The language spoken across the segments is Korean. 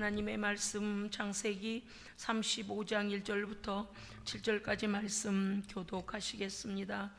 하나님의 말씀 창세기 35장 1절부터 7절까지 말씀 교독하시겠습니다.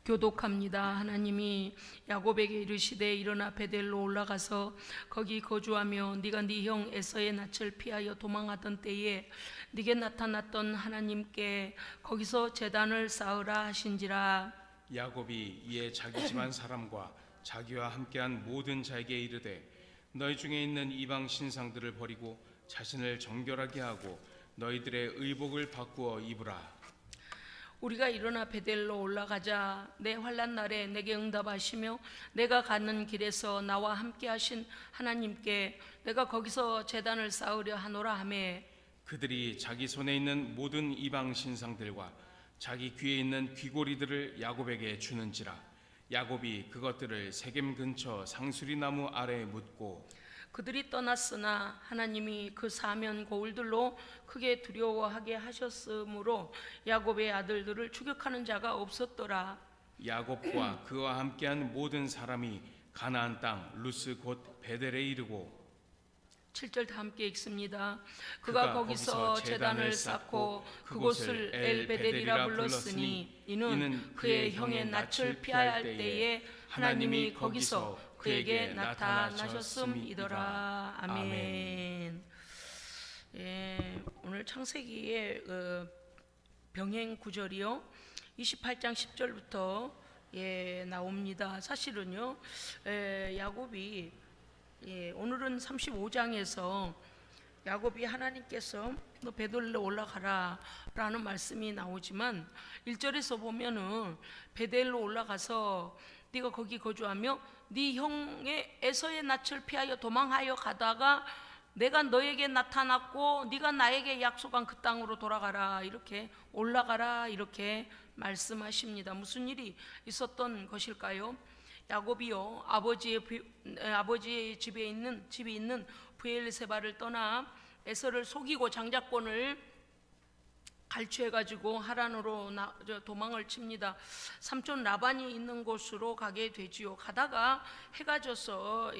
교독합니다. 하나님이 야곱에게 이르시되 일어나 베델로 올라가서 거기 거주하며 네가 네 형 에서의 낯을 피하여 도망하던 때에 네게 나타났던 하나님께 거기서 제단을 쌓으라 하신지라. 야곱이 이에 자기 집안 사람과 자기와 함께한 모든 자에게 이르되 너희 중에 있는 이방 신상들을 버리고 자신을 정결하게 하고 너희들의 의복을 바꾸어 입으라. 우리가 일어나 베델로 올라가자. 내 환난 날에 내게 응답하시며 내가 가는 길에서 나와 함께 하신 하나님께 내가 거기서 제단을 쌓으려 하노라 하매 그들이 자기 손에 있는 모든 이방 신상들과 자기 귀에 있는 귀고리들을 야곱에게 주는지라. 야곱이 그것들을 세겜 근처 상수리 나무 아래에 묻고 그들이 떠났으나 하나님이 그 사면 거울들로 크게 두려워하게 하셨으므로 야곱의 아들들을 추격하는 자가 없었더라. 야곱과 그와 함께한 모든 사람이 가나안 땅 루스 곧 베델에 이르고 7절 다 함께 읽습니다. 그가 거기서 제단을 쌓고 그곳을 엘베델이라 불렀으니 이는 그의 형의 낯을 피하야 할 때에 하나님이 거기서 그에게 나타나셨음이더라. 아멘. 예, 오늘 창세기의 병행 구절이요 28장 10절부터 나옵니다. 사실은요 야곱이 오늘은 35장에서 야곱이 하나님께서 너 베델로 올라가라 라는 말씀이 나오지만 1절에서 보면은 베델로 올라가서 네가 거기 거주하며 네 형의 에서의 낯을 피하여 도망하여 가다가 내가 너에게 나타났고 네가 나에게 약속한 그 땅으로 돌아가라, 이렇게 올라가라, 이렇게 말씀하십니다. 무슨 일이 있었던 것일까요? 야곱이요 아버지의 집이 있는 브엘세바를 떠나 에서를 속이고 장자권을 갈취해가지고 하란으로 도망을 칩니다. 삼촌 라반이 있는 곳으로 가게 되지요. 가다가 해가 져서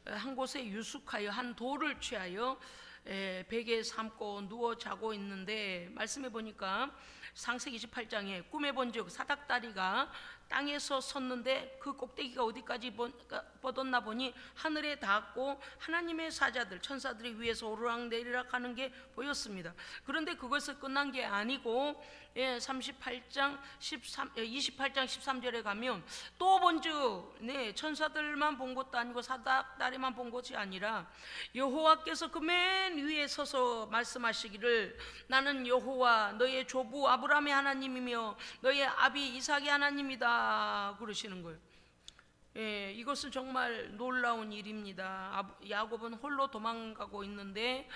한 곳에 유숙하여 한 돌을 취하여 베개에 삼고 누워 자고 있는데 말씀해 보니까 창세기 28장에 꿈에 본즉 사닥다리가 땅에서 섰는데 그 꼭대기가 어디까지 뻗었나 보니 하늘에 닿았고 하나님의 사자들 천사들이 위에서 오르락내리락 하는 게 보였습니다. 그런데 그것을 끝난 게 아니고 28장 13절에 가면 또 본즉 천사들만 본 것도 아니고 사닥다리만 본 것이 아니라 여호와께서 그 맨 위에 서서 말씀하시기를 나는 여호와 너의 조부 아브라함의 하나님이며 너의 아비 이삭의 하나님이다 그러시는 거예요. 이것은 정말 놀라운 일입니다. 야곱은 홀로 도망가고 있는데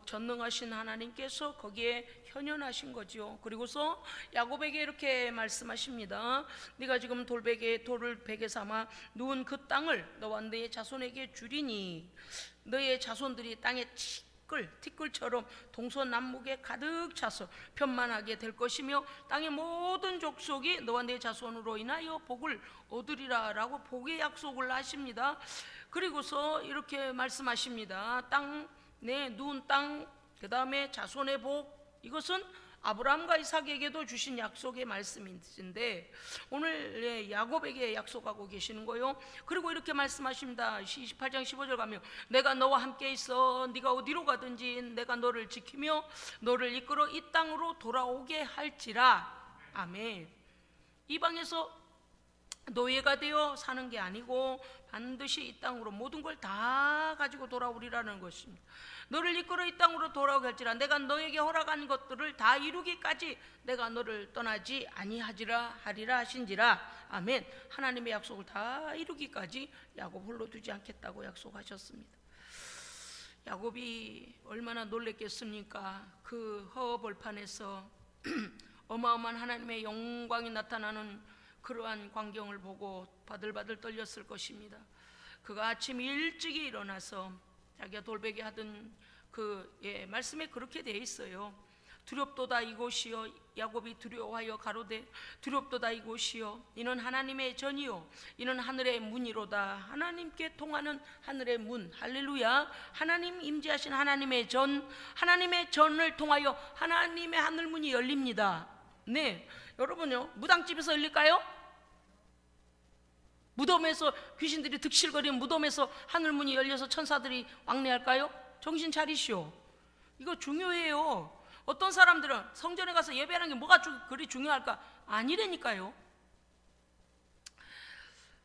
전능하신 하나님께서 거기에 현현하신 거죠. 그리고서 야곱에게 이렇게 말씀하십니다. 네가 지금 돌을 베개 삼아 누운 그 땅을 너와 너의 자손에게 주리니 너의 자손들이 땅에 티끌처럼 동서남북에 가득 차서 편만하게 될 것이며 땅의 모든 족속이 너와 내 자손으로 인하여 복을 얻으리라 라고 복의 약속을 하십니다. 그리고서 이렇게 말씀하십니다. 누운 땅, 그 다음에 자손의 복, 이것은 아브라함과 이삭에게도 주신 약속의 말씀인데 오늘 야곱에게 약속하고 계시는 거예요. 그리고 이렇게 말씀하십니다. 28장 15절 가면 내가 너와 함께 있어 네가 어디로 가든지 내가 너를 지키며 너를 이끌어 이 땅으로 돌아오게 할지라. 아멘. 이방에서 노예가 되어 사는 게 아니고 반드시 이 땅으로 모든 걸 다 가지고 돌아오리라는 것입니다. 너를 이끌어 이 땅으로 돌아오게 할지라. 내가 너에게 허락한 것들을 다 이루기까지 내가 너를 떠나지 아니하리라 하신지라. 아멘. 하나님의 약속을 다 이루기까지 야곱 홀로 두지 않겠다고 약속하셨습니다. 야곱이 얼마나 놀랬겠습니까? 그 허허벌판에서 어마어마한 하나님의 영광이 나타나는 그러한 광경을 보고 바들바들 떨렸을 것입니다. 그가 아침 일찍이 일어나서 자기가 돌베개 하던 말씀에 그렇게 돼 있어요. 두렵도다 이곳이여. 야곱이 두려워하여 가로되 두렵도다 이곳이여. 이는 하나님의 전이요 이는 하늘의 문이로다. 하나님께 통하는 하늘의 문. 할렐루야. 하나님 임재하신 하나님의 전, 하나님의 전을 통하여 하나님의 하늘문이 열립니다. 네, 여러분요, 무당집에서 열릴까요? 무덤에서 귀신들이 득실거리는 무덤에서 하늘문이 열려서 천사들이 왕래할까요? 정신 차리시오. 이거 중요해요. 어떤 사람들은 성전에 가서 예배하는 게 뭐가 그리 중요할까? 아니라니까요.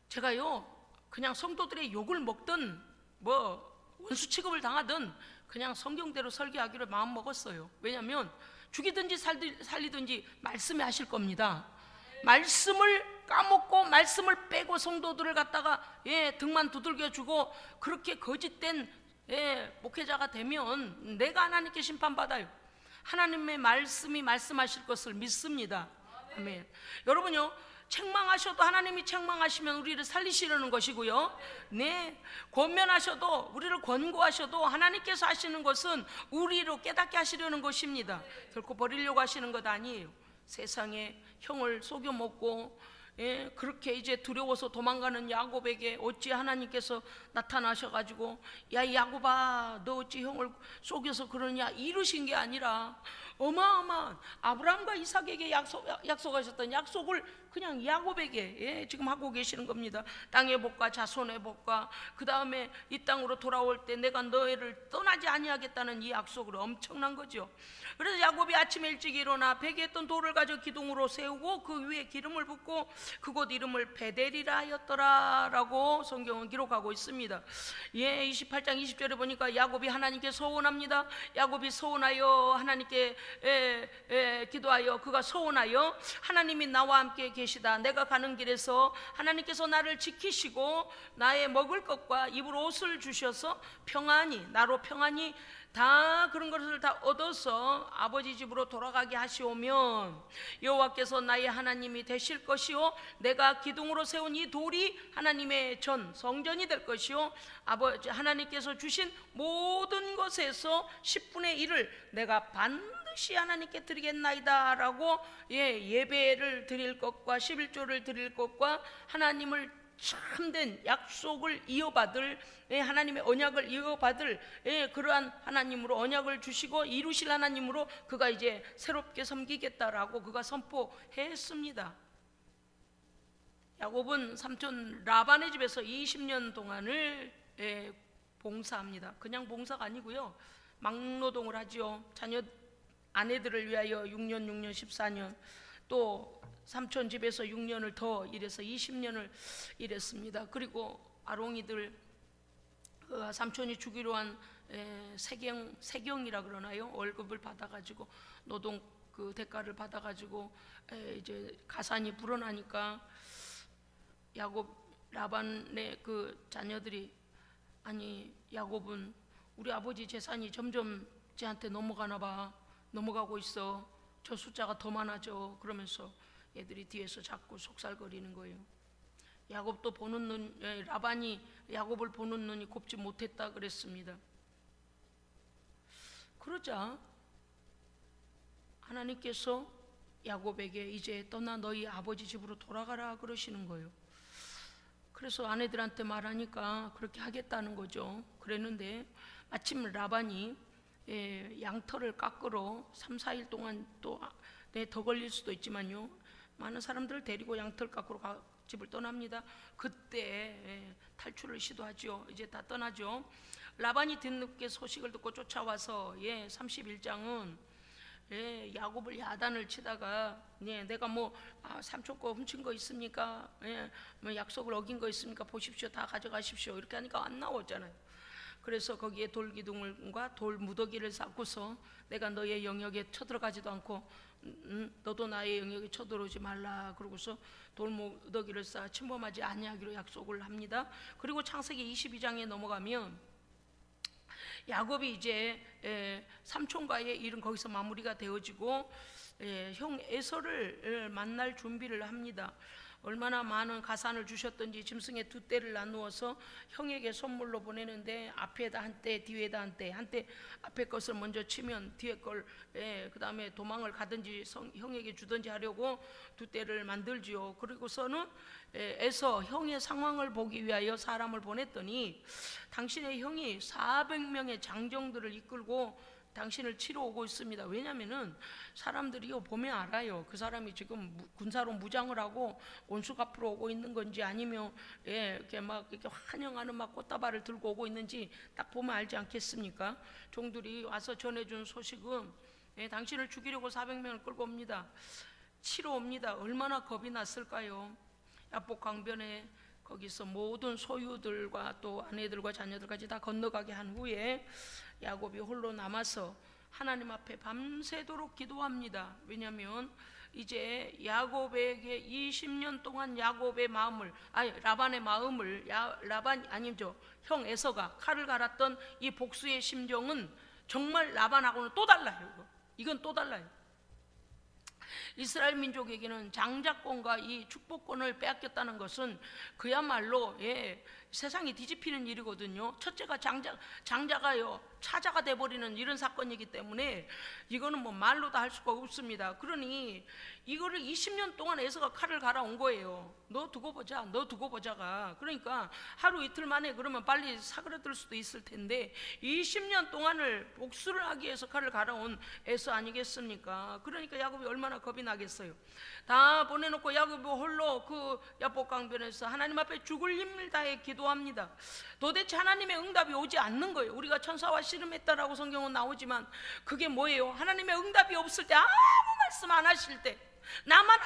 제가요, 그냥 성도들의 욕을 먹든 뭐 원수 취급을 당하든 그냥 성경대로 설교하기로 마음 먹었어요. 왜냐하면 죽이든지 살리든지 말씀이 하실 겁니다. 말씀을 까먹고 말씀을 빼고 성도들을 갖다가 등만 두들겨주고 그렇게 거짓된 목회자가 되면 내가 하나님께 심판받아요. 하나님의 말씀이 말씀하실 것을 믿습니다. 아멘. 여러분요, 책망하셔도 하나님이 책망하시면 우리를 살리시려는 것이고요, 네, 권면하셔도 우리를 권고하셔도 하나님께서 하시는 것은 우리로 깨닫게 하시려는 것입니다. 결코 버리려고 하시는 것 아니에요. 세상에 형을 속여먹고 그렇게 이제 두려워서 도망가는 야곱에게 어찌 하나님께서 나타나셔가지고 야 야곱아 너 어찌 형을 속여서 그러냐 이러신 게 아니라 어마어마한 아브라함과 이삭에게 약속하셨던 약속을 그냥 야곱에게 지금 하고 계시는 겁니다. 땅의 복과 자손의 복과 그 다음에 이 땅으로 돌아올 때 내가 너희를 떠나지 아니하겠다는 이 약속으로 엄청난 거죠. 그래서 야곱이 아침에 일찍 일어나 베개에 있던 돌을 가져 기둥으로 세우고 그 위에 기름을 붓고 그곳 이름을 베델이라 하였더라 라고 성경은 기록하고 있습니다. 28장 20절에 보니까 야곱이 하나님께 서원합니다. 야곱이 서원하여 하나님께 기도하여 그가 서원하여 하나님이 나와 함께 계시다. 내가 가는 길에서 하나님께서 나를 지키시고 나의 먹을 것과 입을 옷을 주셔서 평안히 나로 평안히 다 그런 것을 다 얻어서 아버지 집으로 돌아가게 하시오면 여호와께서 나의 하나님이 되실 것이요 내가 기둥으로 세운 이 돌이 하나님의 전 성전이 될 것이요 아버지 하나님께서 주신 모든 것에서 10분의 1을 내가 반드시 하나님께 드리겠나이다 라고 예배를 드릴 것과 11조를 드릴 것과 하나님을 참된 약속을 이어받을 하나님의 언약을 이어받을 그러한 하나님으로 언약을 주시고 이루실 하나님으로 그가 이제 새롭게 섬기겠다라고 그가 선포했습니다. 야곱은 삼촌 라반의 집에서 20년 동안을 봉사합니다. 그냥 봉사가 아니고요, 막노동을 하죠. 자녀 아내들을 위하여 6년 14년 또 삼촌 집에서 6년을 더 일해서 20년을 일했습니다. 그리고 아롱이들 삼촌이 주기로 한 세경이라 그러나요? 월급을 받아가지고 노동 그 대가를 받아가지고 이제 가산이 불어나니까 야곱 라반의 그 자녀들이 아니 야곱은 우리 아버지 재산이 점점 쟤한테 넘어가나 봐. 넘어가고 있어. 저 숫자가 더 많아져. 그러면서 애들이 뒤에서 자꾸 속살거리는 거예요. 야곱도 보는 눈, 라반이 야곱을 보는 눈이 곱지 못했다 그랬습니다. 그러자 하나님께서 야곱에게 이제 떠나 너희 아버지 집으로 돌아가라 그러시는 거예요. 그래서 아내들한테 말하니까 그렇게 하겠다는 거죠. 그랬는데 마침 라반이 양털을 깎으러 3, 4일 동안 또 더 걸릴 수도 있지만요, 많은 사람들을 데리고 양털 깎으러 집을 떠납니다. 그때 탈출을 시도하죠. 이제 다 떠나죠. 라반이 뒤늦게 소식을 듣고 쫓아와서 31장은 야곱을 야단을 치다가 내가 뭐 삼촌 거 훔친 거 있습니까? 뭐 약속을 어긴 거 있습니까? 보십시오. 다 가져가십시오. 이렇게 하니까 안 나오잖아요. 그래서 거기에 돌기둥과 돌 무더기를 쌓고서 내가 너의 영역에 쳐들어가지도 않고 너도 나의 영역에 쳐들어오지 말라 그러고서 돌 무더기를 쌓아 침범하지 아니하기로 약속을 합니다. 그리고 창세기 22장에 넘어가면 야곱이 이제 삼촌과의 일은 거기서 마무리가 되어지고 형 에서를 만날 준비를 합니다. 얼마나 많은 가산을 주셨던지 짐승의 2떼를 나누어서 형에게 선물로 보내는데 앞에다 한 떼, 뒤에다 한 떼, 앞에 것을 먼저 치면 뒤에 걸, 그 다음에 도망을 가든지 형에게 주든지 하려고 2떼를 만들지요. 그리고서는 에서 형의 상황을 보기 위하여 사람을 보냈더니 당신의 형이 400명의 장정들을 이끌고 당신을 치러 오고 있습니다. 왜냐하면은 사람들이요 보면 알아요. 그 사람이 지금 군사로 무장을 하고 원수 갚으러 오고 있는 건지 아니면 이렇게 막 이렇게 환영하는 막 꽃다발을 들고 오고 있는지 딱 보면 알지 않겠습니까? 종들이 와서 전해준 소식은 당신을 죽이려고 400명을 끌고 옵니다. 치러 옵니다. 얼마나 겁이 났을까요? 야복 강변에 거기서 모든 소유들과 또 아내들과 자녀들까지 다 건너가게 한 후에 야곱이 홀로 남아서 하나님 앞에 밤새도록 기도합니다. 왜냐하면 이제 야곱에게 20년 동안 야곱의 마음을, 라반의 마음을 형 에서가 칼을 갈았던 이 복수의 심정은 정말 라반하고는 또 달라요. 이건 또 달라요. 이스라엘 민족에게는 장자권과 이 축복권을 빼앗겼다는 것은 그야말로 세상이 뒤집히는 일이거든요. 첫째가 장자가요 차자가 돼버리는 이런 사건이기 때문에 이거는 뭐 말로 다 할 수가 없습니다. 그러니 이거를 20년 동안 에서가 칼을 갈아온 거예요. 너 두고 보자가. 그러니까 하루 이틀 만에 그러면 빨리 사그라들 수도 있을 텐데 20년 동안을 복수를 하기 위해서 칼을 갈아온 에서 아니겠습니까? 그러니까 야곱이 얼마나 겁이 나겠어요. 다 보내놓고 야곱이 홀로 그 야복 강변에서 하나님 앞에 죽을 힘을 다해 기도합니다. 도대체 하나님의 응답이 오지 않는 거예요. 우리가 천사와 씨름했다라고 성경은 나오지만 그게 뭐예요? 하나님의 응답이 없을 때, 아무 말씀 안 하실 때, 나만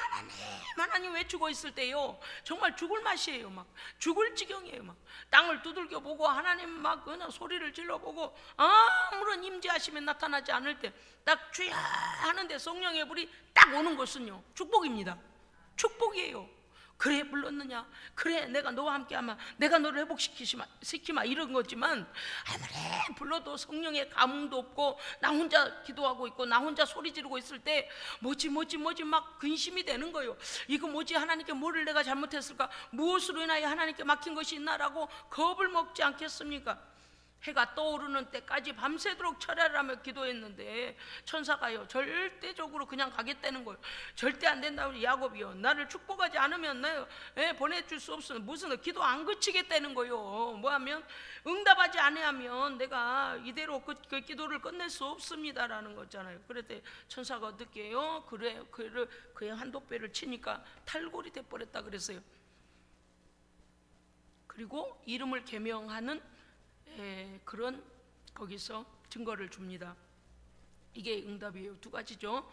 하나님 외치고 있을 때요 정말 죽을 맛이에요. 막 죽을 지경이에요. 막 땅을 두들겨 보고 하나님 막 그냥 소리를 질러 보고 아무런 임재하심이 나타나지 않을 때 딱 주야 하는데 성령의 불이 딱 오는 것은요 축복입니다. 축복이에요. 그래 불렀느냐, 그래 내가 너와 함께하마, 내가 너를 회복시키마 이런 거지만 아무리 불러도 성령의 감흥도 없고 나 혼자 기도하고 있고 나 혼자 소리 지르고 있을 때 뭐지 막 근심이 되는 거예요. 이거 뭐지, 하나님께 뭐를 내가 잘못했을까, 무엇으로 인하여 하나님께 막힌 것이 있나라고 겁을 먹지 않겠습니까? 해가 떠오르는 때까지 밤새도록 철야를 하며 기도했는데 천사가요 절대적으로 그냥 가겠다는 거예요. 절대 안 된다고. 야곱이요 나를 축복하지 않으면 내가 보내줄 수 없어. 무슨 기도 안 그치겠다는 거예요. 뭐하면 응답하지 않으면 내가 이대로 그 기도를 끝낼 수 없습니다라는 거잖아요. 그랬더니 천사가 어떻게요? 그의 한도뼈를 치니까 탈골이 돼버렸다 그랬어요. 그리고 이름을 계명하는 그런 거기서 증거를 줍니다. 이게 응답이에요. 2가지죠.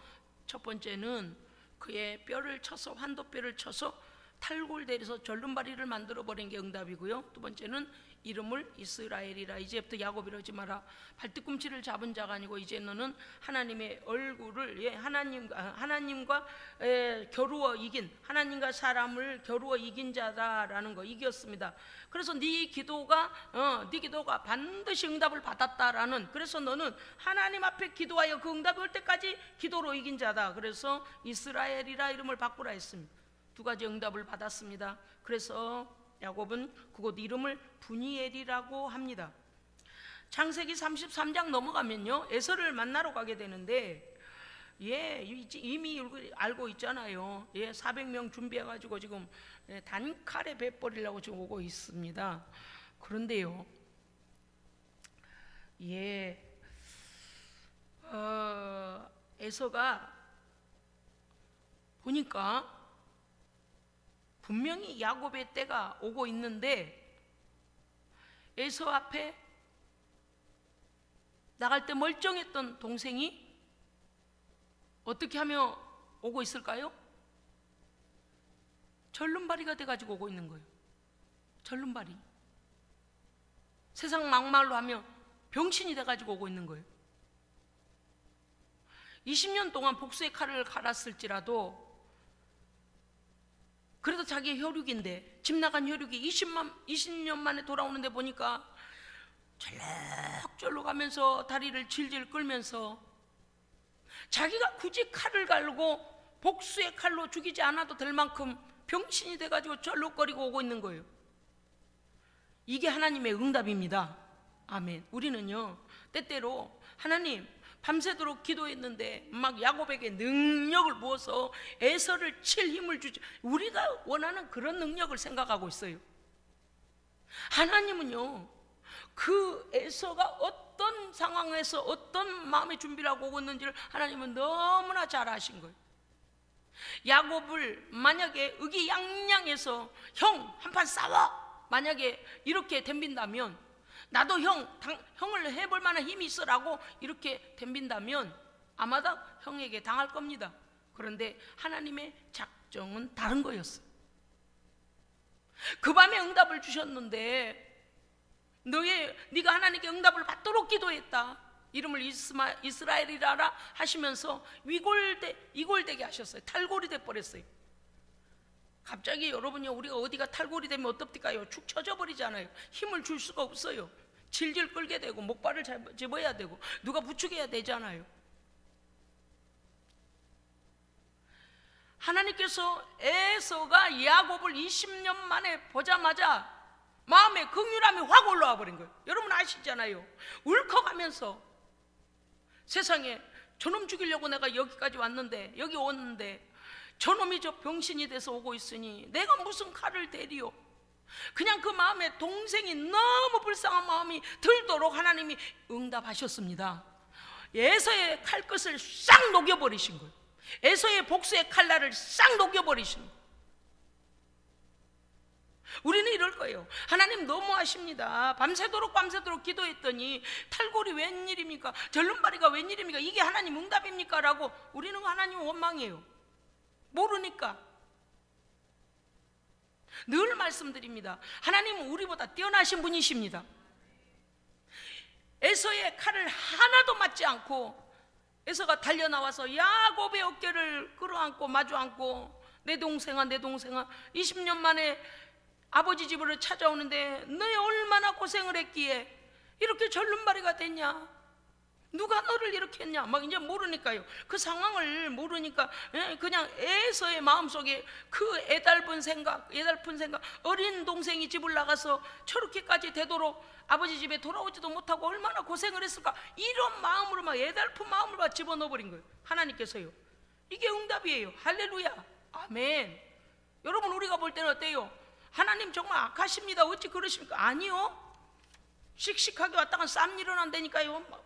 첫 번째는 그의 뼈를 쳐서, 환도뼈를 쳐서 탈골되어서 절름발이를 만들어 버린 게 응답이고요. 2번째는 이름을 이스라엘이라, 이제부터 야곱이라 하지 마라. 발뒤꿈치를 잡은 자가 아니고 이제 너는 하나님의 얼굴을 하나님과 겨루어 이긴, 하나님과 사람을 겨루어 이긴 자다라는 거, 이겼습니다. 그래서 네 기도가 반드시 응답을 받았다라는, 그래서 너는 하나님 앞에 기도하여 그 응답이 올 때까지 기도로 이긴 자다. 그래서 이스라엘이라 이름을 바꾸라 했습니다. 2가지 응답을 받았습니다. 그래서 야곱은 그곳 이름을 분이엘이라고 합니다. 창세기 33장 넘어가면요 에서를 만나러 가게 되는데 이미 알고 있잖아요. 400명 준비해가지고 지금 단칼에 베버리려고 지금 오고 있습니다. 그런데요 에서가 보니까 분명히 야곱의 때가 오고 있는데 에서 앞에 나갈 때 멀쩡했던 동생이 어떻게 하며 오고 있을까요? 절름발이가 돼가지고 오고 있는 거예요. 절름발이. 세상 막말로 하면 병신이 돼가지고 오고 있는 거예요. 20년 동안 복수의 칼을 갈았을지라도 그래도 자기의 혈육인데, 집 나간 혈육이 20년 만에 돌아오는데 보니까 절룩절룩 하면서 다리를 질질 끌면서 자기가 굳이 칼을 갈고 복수의 칼로 죽이지 않아도 될 만큼 병신이 돼가지고 절룩거리고 오고 있는 거예요. 이게 하나님의 응답입니다. 아멘. 우리는요, 때때로 하나님 밤새도록 기도했는데 막 야곱에게 능력을 부어서 에서를 칠 힘을 주지, 우리가 원하는 그런 능력을 생각하고 있어요. 하나님은요, 그 에서가 어떤 상황에서 어떤 마음의 준비를 하고 오고 있는지를 하나님은 너무나 잘 아신 거예요. 야곱을 만약에 의기양양해서 형 한판 싸워, 만약에 이렇게 덤빈다면, 나도 형을 해볼 만한 힘이 있어라고 이렇게 덤빈다면 아마도 형에게 당할 겁니다. 그런데 하나님의 작정은 다른 거였어요. 그 밤에 응답을 주셨는데, 네가 하나님께 응답을 받도록 기도했다, 이름을 이스라엘이라 하시면서 이골되게 하셨어요. 탈골이 돼버렸어요. 갑자기 여러분이 우리가 어디가 탈골이 되면 어떻을까요? 축 처져 버리잖아요. 힘을 줄 수가 없어요. 질질 끌게 되고 목발을 집어야 되고 누가 부축해야 되잖아요. 하나님께서 에서가 야곱을 20년 만에 보자마자 마음에 긍휼함이 확 올라와 버린 거예요. 여러분 아시잖아요. 울컥하면서 세상에 저놈 죽이려고 내가 여기까지 왔는데, 여기 오는데 저놈이 저 병신이 돼서 오고 있으니 내가 무슨 칼을 대리요. 그냥 그 마음에 동생이 너무 불쌍한 마음이 들도록 하나님이 응답하셨습니다. 에서의 칼끝을 싹 녹여버리신 거예요. 에서의 복수의 칼날을 싹 녹여버리신 거예요. 우리는 이럴 거예요. 하나님 너무하십니다. 밤새도록 기도했더니 탈골이 웬일입니까? 절름발이가 웬일입니까? 이게 하나님 응답입니까? 라고 우리는 하나님 원망해요. 모르니까. 늘 말씀드립니다. 하나님은 우리보다 뛰어나신 분이십니다. 에서의 칼을 하나도 맞지 않고 에서가 달려나와서 야곱의 어깨를 끌어안고 마주 앉고, 내 동생아 20년 만에 아버지 집으로 찾아오는데 너희 얼마나 고생을 했기에 이렇게 절름발이가 됐냐? 누가 너를 이렇게 했냐? 막 이제 모르니까요. 그 상황을 모르니까 그냥 에서의 마음속에 그 애달픈 생각, 어린 동생이 집을 나가서 저렇게까지 되도록 아버지 집에 돌아오지도 못하고 얼마나 고생을 했을까, 이런 마음으로 막 애달픈 마음을 막 집어넣어버린 거예요. 하나님께서요. 이게 응답이에요. 할렐루야. 아멘. 여러분, 우리가 볼 때는 어때요? 하나님 정말 악하십니다, 어찌 그러십니까? 아니요. 씩씩하게 왔다가 쌈 일어난다니까요.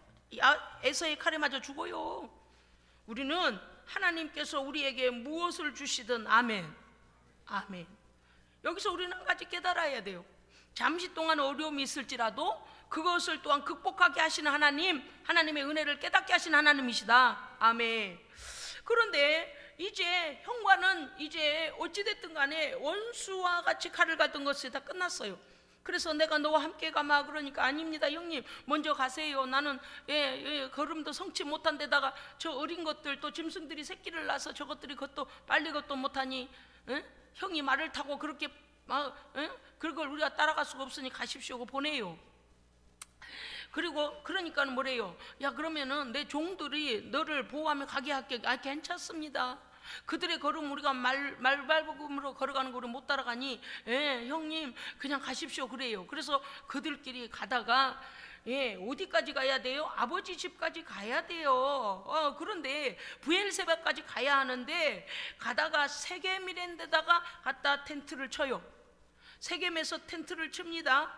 에서의 칼에 맞아 죽어요. 우리는 하나님께서 우리에게 무엇을 주시든, 아멘, 아멘. 여기서 우리는 한 가지 깨달아야 돼요. 잠시 동안 어려움이 있을지라도 그것을 또한 극복하게 하시는 하나님, 하나님의 은혜를 깨닫게 하시는 하나님이시다. 아멘. 그런데 이제 형과는 이제 어찌됐든 간에 원수와 같이 칼을 갔던 것이 다 끝났어요. 그래서 내가 너와 함께 가마, 그러니까 아닙니다 형님, 먼저 가세요. 나는 걸음도 성치 못한 데다가 저 어린 것들, 또 짐승들이 새끼를 낳아서 저것들이 걷도 빨리 걷도 못하니 형이 말을 타고 그렇게 그걸 우리가 따라갈 수가 없으니 가십시오 보내요. 그리고 그러니까는 뭐래요? 야, 그러면은 내 종들이 너를 보호하며 가게 할게. 아, 괜찮습니다. 그들의 걸음 우리가 말발굽음으로 걸어가는 거를 못 따라가니 형님 그냥 가십시오 그래요. 그래서 그들끼리 가다가 어디까지 가야 돼요? 아버지 집까지 가야 돼요. 그런데 부엘세바까지 가야 하는데 가다가 세겜이라는 데다가 갖다 텐트를 쳐요. 세겜에서 텐트를 칩니다.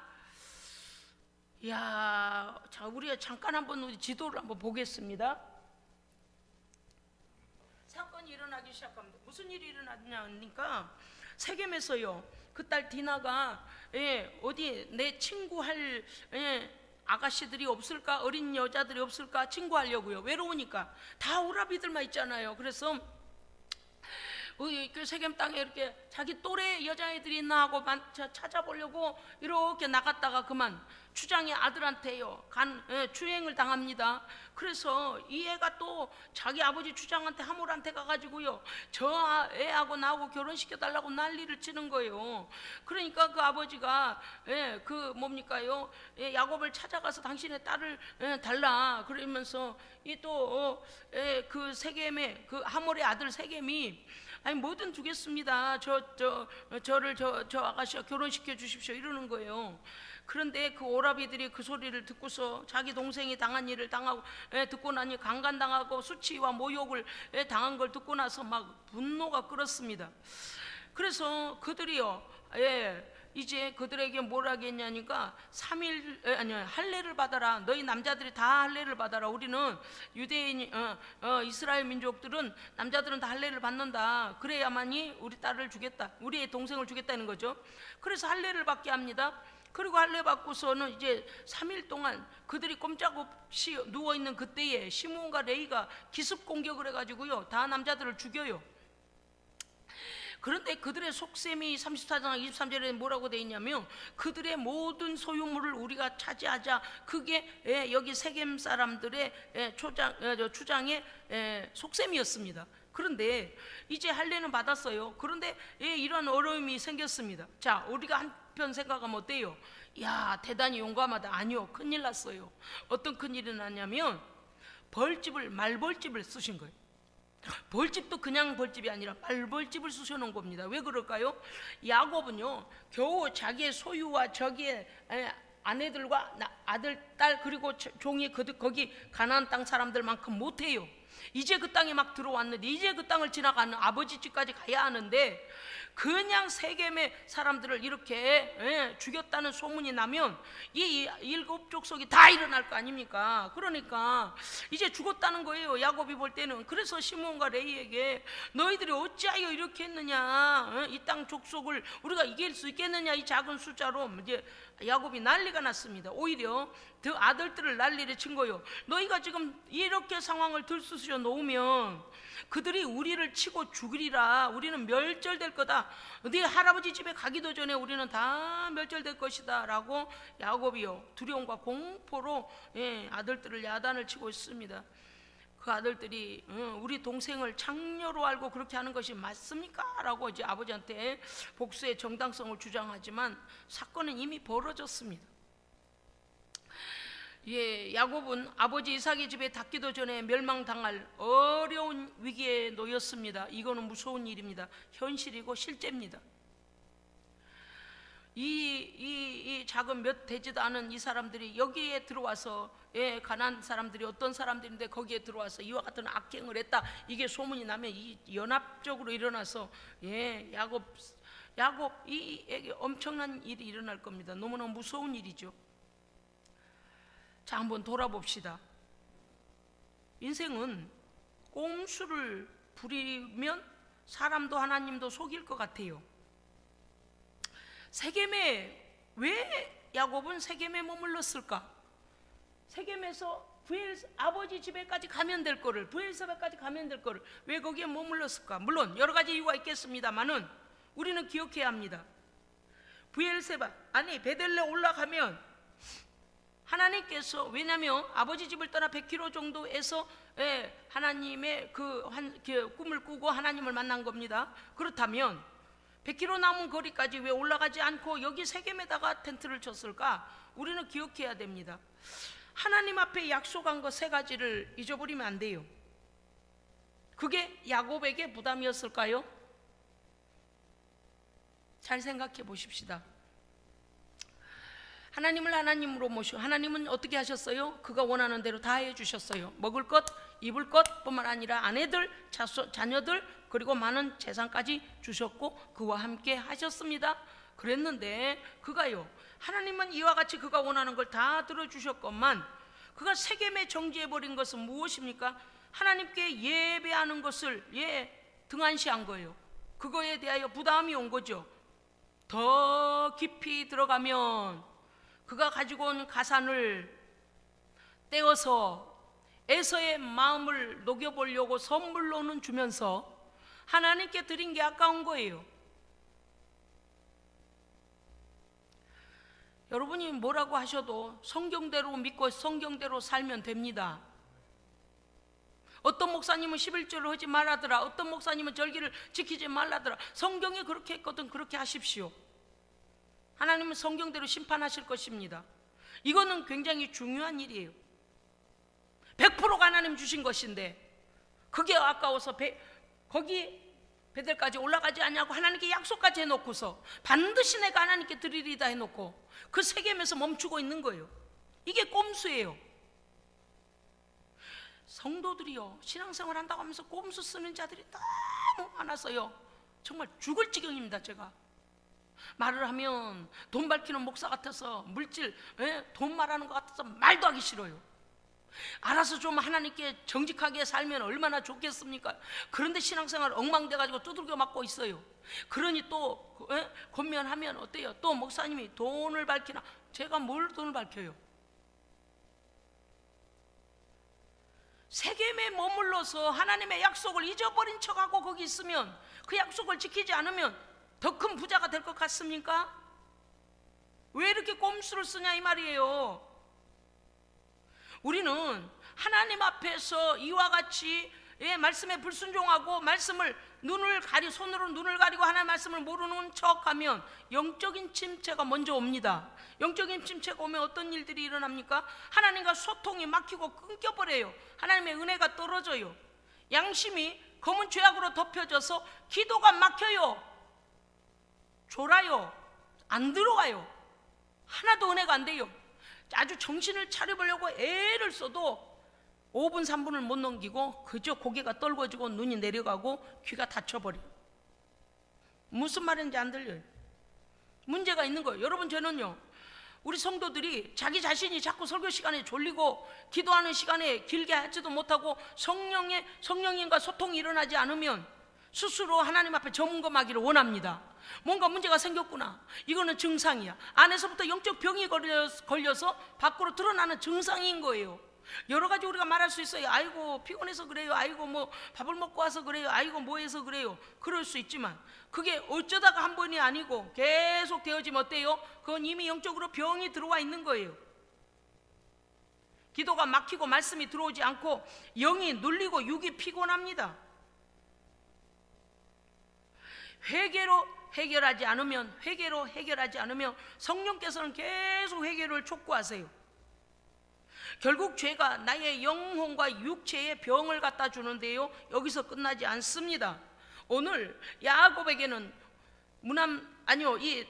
이야, 자, 우리가 잠깐 한번 우리 지도를 한번 보겠습니다. 사건이 일어나기 시작합니다. 무슨 일이 일어났냐니까, 세겜에서요, 그 딸 디나가 어디 내 친구할 아가씨들이 없을까, 어린 여자들이 없을까 친구하려고요. 외로우니까 다 오라비들만 있잖아요. 그래서 그 세겜 땅에 이렇게 자기 또래 여자애들이 있나 하고 찾아보려고 이렇게 나갔다가 그만 추장의 아들한테요 추행을 당합니다. 그래서 이 애가 또 자기 아버지 추장한테 하몰한테 가가지고요 저 애하고 나하고 결혼시켜달라고 난리를 치는 거예요. 그러니까 그 아버지가 그 뭡니까요 야곱을 찾아가서 당신의 딸을 달라 그러면서 이 또 그 세겜의 그 하몰의 아들 세겜이 아니 뭐든 주겠습니다. 저를 저 아가씨와 결혼시켜 주십시오 이러는 거예요. 그런데 그 오라비들이 그 소리를 듣고서 자기 동생이 당한 일을 당하고 듣고 나니 강간당하고 수치와 모욕을 당한 걸 듣고 나서 막 분노가 끓었습니다. 그래서 그들이요 이제 그들에게 뭐라 하겠냐니까 3일 아니 할례를 받아라. 너희 남자들이 다 할례를 받아라. 우리는 유대인 이스라엘 민족들은 남자들은 다 할례를 받는다. 그래야만이 우리 딸을 주겠다. 우리의 동생을 주겠다는 거죠. 그래서 할례를 받게 합니다. 그리고 할례 받고서는 이제 3일 동안 그들이 꼼짝없이 누워있는 그때에 시므온과 레위가 기습 공격을 해가지고요 다 남자들을 죽여요. 그런데 그들의 속셈이 34장 23절에 뭐라고 되어 있냐면 그들의 모든 소유물을 우리가 차지하자. 그게 여기 세겜 사람들의 추장의 속셈이었습니다. 그런데 이제 할례는 받았어요. 그런데 이런 어려움이 생겼습니다. 자, 우리가 한편 생각하면 어때요? 야, 대단히 용감하다. 아니요, 큰일 났어요. 어떤 큰일이 났냐면 말벌집을 쓰신 거예요. 벌집도 그냥 벌집이 아니라 말벌집을 쑤셔놓은 겁니다. 왜 그럴까요? 야곱은요 겨우 자기의 소유와 저기의 아내들과 아들, 딸 그리고 종이 거기 가나안 땅 사람들만큼 못해요. 이제 그 땅에 막 들어왔는데 이제 그 땅을 지나가는 아버지 집까지 가야 하는데 그냥 세겜의 사람들을 이렇게 죽였다는 소문이 나면 이 7 족속이 다 일어날 거 아닙니까? 그러니까 이제 죽었다는 거예요, 야곱이 볼 때는. 그래서 시므온과 레위에게 너희들이 어찌하여 이렇게 했느냐, 이 땅 족속을 우리가 이길 수 있겠느냐, 이 작은 숫자로. 이제 야곱이 난리가 났습니다. 오히려 그 아들들을 난리를 친 거예요. 너희가 지금 이렇게 상황을 들쑤셔 놓으면 그들이 우리를 치고 죽으리라. 우리는 멸절될 거다. 네 할아버지 집에 가기도 전에 우리는 다 멸절될 것이다 라고 야곱이요 두려움과 공포로 아들들을 야단을 치고 있습니다. 그 아들들이 우리 동생을 창녀로 알고 그렇게 하는 것이 맞습니까? 라고 이제 아버지한테 복수의 정당성을 주장하지만 사건은 이미 벌어졌습니다. 야곱은 아버지 이삭의 집에 닿기도 전에 멸망당할 어려운 위기에 놓였습니다. 이거는 무서운 일입니다. 현실이고 실제입니다. 이 작은 몇 되지도 않은 이 사람들이 여기에 들어와서 가나안 사람들이 어떤 사람들인데 거기에 들어와서 이와 같은 악행을 했다, 이게 소문이 나면 이 연합적으로 일어나서 야곱에게 엄청난 일이 일어날 겁니다. 너무너무 무서운 일이죠. 자, 한번 돌아봅시다. 인생은 꼼수를 부리면 사람도 하나님도 속일 것 같아요. 왜 야곱은 세겜에 머물렀을까? 세겜에서 아버지 집에까지 가면 될 거를, 브엘세바까지 가면 될 거를 왜 거기에 머물렀을까? 물론 여러 가지 이유가 있겠습니다만은 우리는 기억해야 합니다. 베델레 올라가면 하나님께서, 왜냐하면 아버지 집을 떠나 100km 정도에서 하나님의 그 꿈을 꾸고 하나님을 만난 겁니다. 그렇다면 100km 남은 거리까지 왜 올라가지 않고 여기 세겜에다가 텐트를 쳤을까? 우리는 기억해야 됩니다. 하나님 앞에 약속한 것 3가지를 잊어버리면 안 돼요. 그게 야곱에게 부담이었을까요? 잘 생각해 보십시다. 하나님을 하나님으로 모시고, 하나님은 어떻게 하셨어요? 그가 원하는 대로 다 해주셨어요. 먹을 것, 입을 것 뿐만 아니라 아내들, 자녀들, 그리고 많은 재산까지 주셨고 그와 함께 하셨습니다. 그랬는데 그가요, 하나님은 이와 같이 그가 원하는 걸 다 들어주셨건만 그가 세겜에 정지해버린 것은 무엇입니까? 하나님께 예배하는 것을 등한시한 거예요. 그거에 대하여 부담이 온 거죠. 더 깊이 들어가면 그가 가지고 온 가산을 떼어서 에서의 마음을 녹여보려고 선물로는 주면서 하나님께 드린 게 아까운 거예요. 여러분이 뭐라고 하셔도 성경대로 믿고 성경대로 살면 됩니다. 어떤 목사님은 11조를 하지 말라더라, 어떤 목사님은 절기를 지키지 말라더라. 성경이 그렇게 했거든. 그렇게 하십시오. 하나님은 성경대로 심판하실 것입니다. 이거는 굉장히 중요한 일이에요. 100%가 하나님 주신 것인데 그게 아까워서 거기 베델까지 올라가지 않냐고 하나님께 약속까지 해놓고서 반드시 내가 하나님께 드리리다 해놓고 그 세겜에서 멈추고 있는 거예요. 이게 꼼수예요. 성도들이요, 신앙생활 한다고 하면서 꼼수 쓰는 자들이 너무 많아서요, 정말 죽을 지경입니다. 제가 말을 하면 돈 밝히는 목사 같아서 물질, 돈 말하는 것 같아서 말도 하기 싫어요. 알아서 좀 하나님께 정직하게 살면 얼마나 좋겠습니까? 그런데 신앙생활 엉망돼가지고 두들겨 맞고 있어요. 그러니 또 권면하면 어때요? 또 목사님이 돈을 밝히나? 제가 뭘 돈을 밝혀요? 세겜에 머물러서 하나님의 약속을 잊어버린 척하고 거기 있으면, 그 약속을 지키지 않으면 더 큰 부자가 될 것 같습니까? 왜 이렇게 꼼수를 쓰냐 이 말이에요. 우리는 하나님 앞에서 이와 같이 말씀에 불순종하고 말씀을 손으로 눈을 가리고 하나님 말씀을 모르는 척하면 영적인 침체가 먼저 옵니다. 영적인 침체가 오면 어떤 일들이 일어납니까? 하나님과 소통이 막히고 끊겨버려요. 하나님의 은혜가 떨어져요. 양심이 검은 죄악으로 덮여져서 기도가 막혀요. 졸아요. 안 들어가요. 하나도 은혜가 안 돼요. 아주 정신을 차려보려고 애를 써도 5분 3분을 못 넘기고 그저 고개가 떨궈지고 눈이 내려가고 귀가 닫혀버려요. 무슨 말인지 안 들려요. 문제가 있는 거예요. 여러분, 저는요, 우리 성도들이 자기 자신이 자꾸 설교 시간에 졸리고 기도하는 시간에 길게 하지도 못하고 성령님과 소통이 일어나지 않으면 스스로 하나님 앞에 점검하기를 원합니다. 뭔가 문제가 생겼구나. 이거는 증상이야. 안에서부터 영적 병이 걸려서 밖으로 드러나는 증상인 거예요. 여러 가지 우리가 말할 수 있어요. 아이고 피곤해서 그래요. 아이고 뭐 밥을 먹고 와서 그래요. 아이고 뭐 해서 그래요. 그럴 수 있지만 그게 어쩌다가 한 번이 아니고 계속 되어지면 어때요? 그건 이미 영적으로 병이 들어와 있는 거예요. 기도가 막히고 말씀이 들어오지 않고 영이 눌리고 육이 피곤합니다. 회개로 해결하지 않으면 성령께서는 계속 해결을 촉구하세요. 결국 죄가 나의 영혼과 육체에 병을 갖다 주는데요, 여기서 끝나지 않습니다. 오늘 야곱에게는 이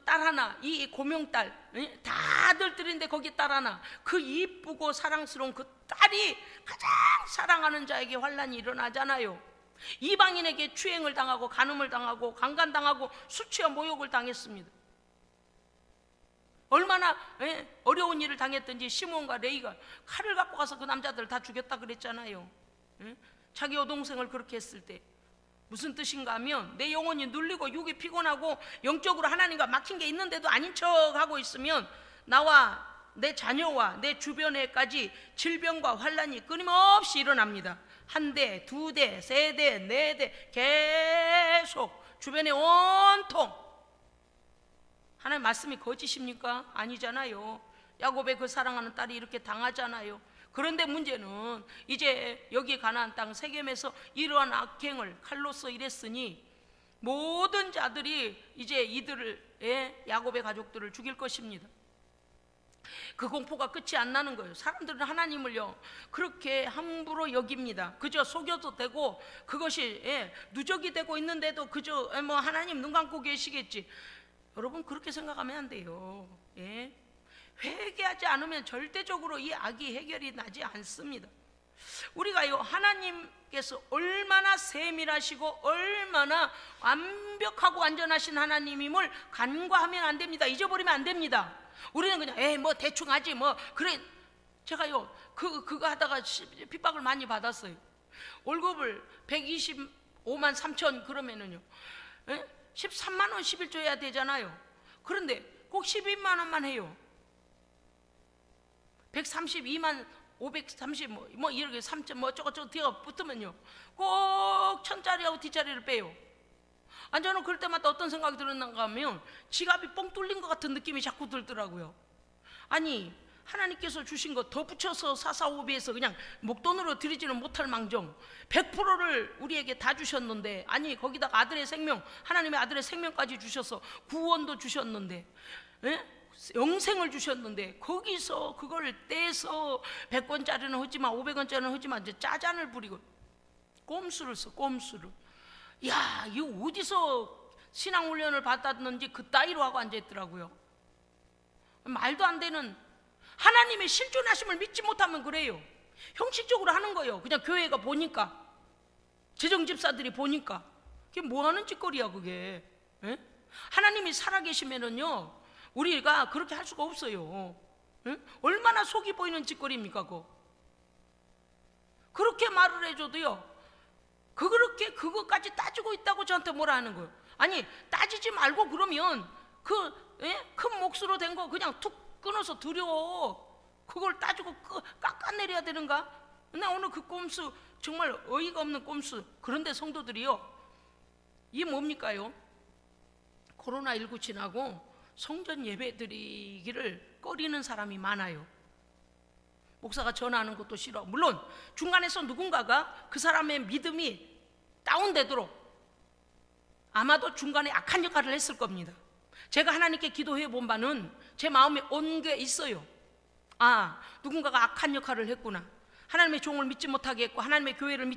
딸 하나, 이 고명딸, 다들 들인데 거기 딸 하나, 그 이쁘고 사랑스러운 그 딸이 가장 사랑하는 자에게 환난이 일어나잖아요. 이방인에게 추행을 당하고 간음을 당하고 강간당하고 수치와 모욕을 당했습니다. 얼마나 어려운 일을 당했든지 시몬과 레이가 칼을 갖고 가서 그 남자들 다 죽였다 그랬잖아요. 자기 여동생을 그렇게 했을 때 무슨 뜻인가 하면, 내 영혼이 눌리고 육이 피곤하고 영적으로 하나님과 막힌 게 있는데도 아닌 척하고 있으면 나와 내 자녀와 내 주변에까지 질병과 환난이 끊임없이 일어납니다. 한 대, 두 대, 세 대, 네 대, 계속 주변에 온통. 하나님 말씀이 거짓입니까? 아니잖아요. 야곱의 그 사랑하는 딸이 이렇게 당하잖아요. 그런데 문제는 이제 여기 가나안 땅 세겜에서 이러한 악행을 칼로서 일했으니 모든 자들이 이제 이들을, 야곱의 가족들을 죽일 것입니다. 그 공포가 끝이 안 나는 거예요. 사람들은 하나님을요 그렇게 함부로 여깁니다. 그저 속여도 되고 그것이 누적이 되고 있는데도 그저 뭐 하나님 눈 감고 계시겠지. 여러분, 그렇게 생각하면 안 돼요. 회개하지 않으면 절대적으로 이 악이 해결이 나지 않습니다. 우리가요, 하나님께서 얼마나 세밀하시고 얼마나 완벽하고 완전하신 하나님임을 간과하면 안 됩니다. 잊어버리면 안 됩니다. 우리는 그냥 뭐 대충 하지 뭐 그래. 제가요 그거 하다가 핍박을 많이 받았어요. 월급을 125만 3천 그러면은요 13만 원 11조 해야 되잖아요. 그런데 꼭 12만 원만 해요. 132만 530 뭐 이렇게 3천 뭐 저거 뒤가 붙으면요 꼭 천짜리하고 뒷자리를 빼요. 저는 그럴 때마다 어떤 생각이 들었는가 하면 지갑이 뻥 뚫린 것 같은 느낌이 자꾸 들더라고요. 아니, 하나님께서 주신 거 더 붙여서 사사오비에서 그냥 목돈으로 드리지는 못할 망정 100%를 우리에게 다 주셨는데, 아니 거기다가 아들의 생명, 하나님의 아들의 생명까지 주셔서 구원도 주셨는데, 영생을 주셨는데, 거기서 그걸 떼서 100원짜리는 하지만 500원짜리는 하지만 이제 짜잔을 부리고 꼼수를 써, 꼼수를. 야, 이거 어디서 신앙훈련을 받았는지 그 따위로 하고 앉아있더라고요. 말도 안 되는, 하나님의 실존하심을 믿지 못하면 그래요. 형식적으로 하는 거예요. 그냥 교회가 보니까, 재정집사들이 보니까. 그게 뭐하는 짓거리야 그게. 에? 하나님이 살아계시면은요 우리가 그렇게 할 수가 없어요. 에? 얼마나 속이 보이는 짓거리입니까 그거. 그렇게 말을 해줘도요, 그렇게 그것까지 따지고 있다고 저한테 뭐라 하는 거예요. 아니, 따지지 말고 그러면 큰 몫으로 된 거 그냥 툭 끊어서 드려. 그걸 따지고 깎아내려야 되는가? 나 오늘 그 꼼수, 정말 어이가 없는 꼼수. 그런데 성도들이요, 이게 뭡니까요? 코로나19 지나고 성전 예배 드리기를 꺼리는 사람이 많아요. 목사가 전화하는 것도 싫어. 물론 중간에서 누군가가 그 사람의 믿음이 다운되도록 아마도 중간에 악한 역할을 했을 겁니다. 제가 하나님께 기도해 본 바는 제 마음에 온 게 있어요. 아, 누군가가 악한 역할을 했구나. 하나님의 종을 믿지 못하게 했고, 하나님의 교회를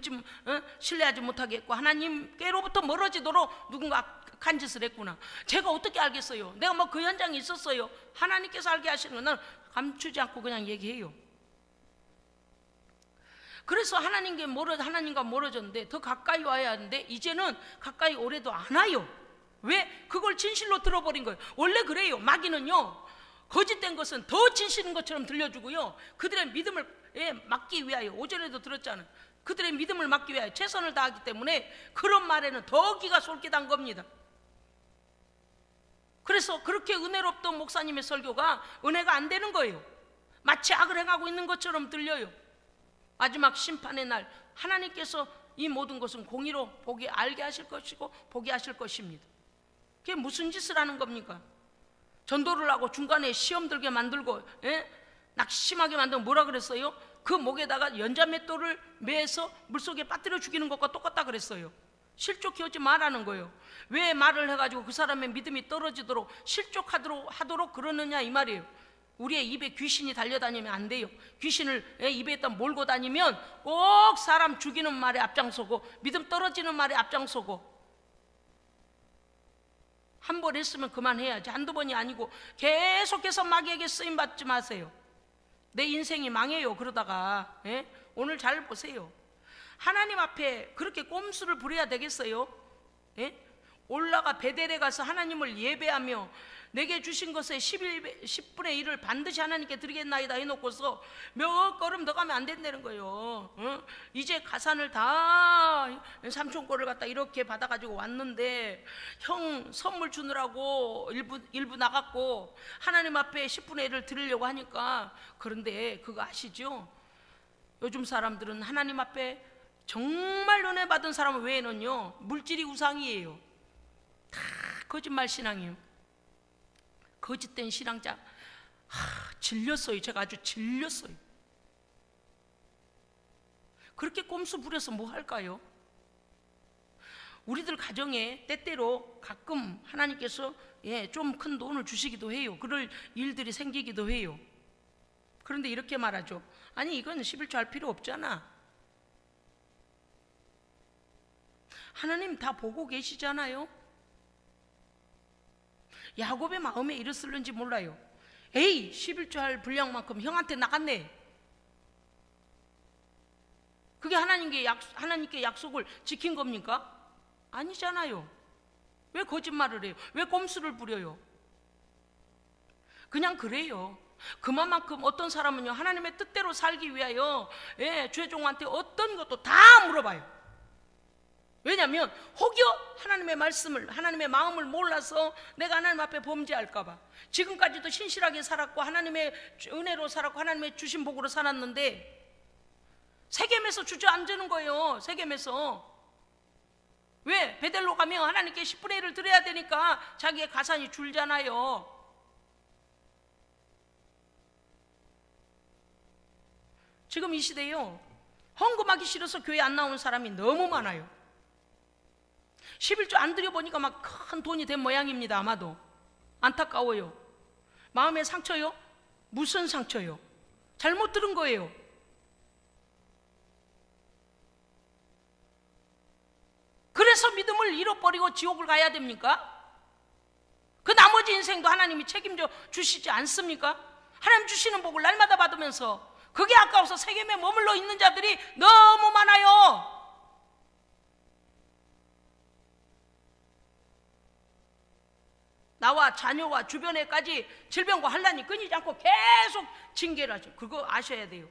신뢰하지 못하게 했고, 하나님께로부터 멀어지도록 누군가 악한 짓을 했구나. 제가 어떻게 알겠어요? 내가 뭐 그 현장에 있었어요. 하나님께서 알게 하시는 건 나는 감추지 않고 그냥 얘기해요. 그래서 하나님과 멀어졌는데 더 가까이 와야 하는데 이제는 가까이 오래도 안 와요. 왜? 그걸 진실로 들어버린 거예요. 원래 그래요. 마귀는요, 거짓된 것은 더 진실인 것처럼 들려주고요, 그들의 믿음을 막기 위하여, 오전에도 들었잖아요. 그들의 믿음을 막기 위하여 최선을 다하기 때문에 그런 말에는 더 기가 솔깃한 겁니다. 그래서 그렇게 은혜롭던 목사님의 설교가 은혜가 안 되는 거예요. 마치 악을 행하고 있는 것처럼 들려요. 마지막 심판의 날 하나님께서 이 모든 것은 공의로 알게 하실 것이고 보게 하실 것입니다. 그게 무슨 짓을 하는 겁니까? 전도를 하고 중간에 시험 들게 만들고 낙심하게 만들면 뭐라 그랬어요? 그 목에다가 연자맷돌을 매서 물속에 빠뜨려 죽이는 것과 똑같다 그랬어요. 실족히 하지 말라는 거예요. 왜 말을 해가지고 그 사람의 믿음이 떨어지도록 실족하도록 그러느냐 이 말이에요. 우리의 입에 귀신이 달려다니면 안 돼요. 귀신을 입에다 몰고 다니면 꼭 사람 죽이는 말에 앞장서고 믿음 떨어지는 말에 앞장서고, 한 번 했으면 그만해야지. 한두 번이 아니고 계속해서 마귀에게 쓰임받지 마세요. 내 인생이 망해요 그러다가. 오늘 잘 보세요. 하나님 앞에 그렇게 꼼수를 부려야 되겠어요? 올라가 베델에 가서 하나님을 예배하며 내게 주신 것의 10분의 1을 반드시 하나님께 드리겠나이다 해놓고서 몇 걸음 더 가면 안 된다는 거예요. 이제 가산을 다 삼촌 거를 갖다 이렇게 받아가지고 왔는데 형 선물 주느라고 일부 나갔고 하나님 앞에 10분의 1을 드리려고 하니까. 그런데 그거 아시죠? 요즘 사람들은 하나님 앞에 정말 은혜 받은 사람 외에는요 물질이 우상이에요. 다 거짓말 신앙이에요. 거짓된 신앙자. 질렸어요. 제가 아주 질렸어요. 그렇게 꼼수 부려서 뭐 할까요? 우리들 가정에 때때로 가끔 하나님께서 좀 큰 돈을 주시기도 해요. 그럴 일들이 생기기도 해요. 그런데 이렇게 말하죠. 아니, 이건 11조 할 필요 없잖아. 하나님 다 보고 계시잖아요. 야곱의 마음에 이랬을는지 몰라요. 에이, 11조 할 분량만큼 형한테 나갔네. 그게 하나님께 약속을 지킨 겁니까? 아니잖아요. 왜 거짓말을 해요? 왜 꼼수를 부려요? 그냥 그래요. 그만큼 어떤 사람은요 하나님의 뜻대로 살기 위하여 죄종한테 어떤 것도 다 물어봐요. 왜냐하면 혹여 하나님의 말씀을, 하나님의 마음을 몰라서 내가 하나님 앞에 범죄할까 봐. 지금까지도 신실하게 살았고 하나님의 은혜로 살았고 하나님의 주신 복으로 살았는데 세겜에서 주저앉는 거예요. 세겜에서. 왜? 베델로 가면 하나님께 10분의 1을 드려야 되니까 자기의 가산이 줄잖아요. 지금 이 시대에요, 헌금하기 싫어서 교회 안 나오는 사람이 너무 많아요. 11조 안 드려보니까 막 큰 돈이 된 모양입니다. 아마도 안타까워요. 마음의 상처요? 무슨 상처요? 잘못 들은 거예요. 그래서 믿음을 잃어버리고 지옥을 가야 됩니까? 그 나머지 인생도 하나님이 책임져 주시지 않습니까? 하나님 주시는 복을 날마다 받으면서 그게 아까워서 세겜에 머물러 있는 자들이 너무 많아요. 나와 자녀와 주변에까지 질병과 환난이 끊이지 않고 계속 징계를 하죠. 그거 아셔야 돼요.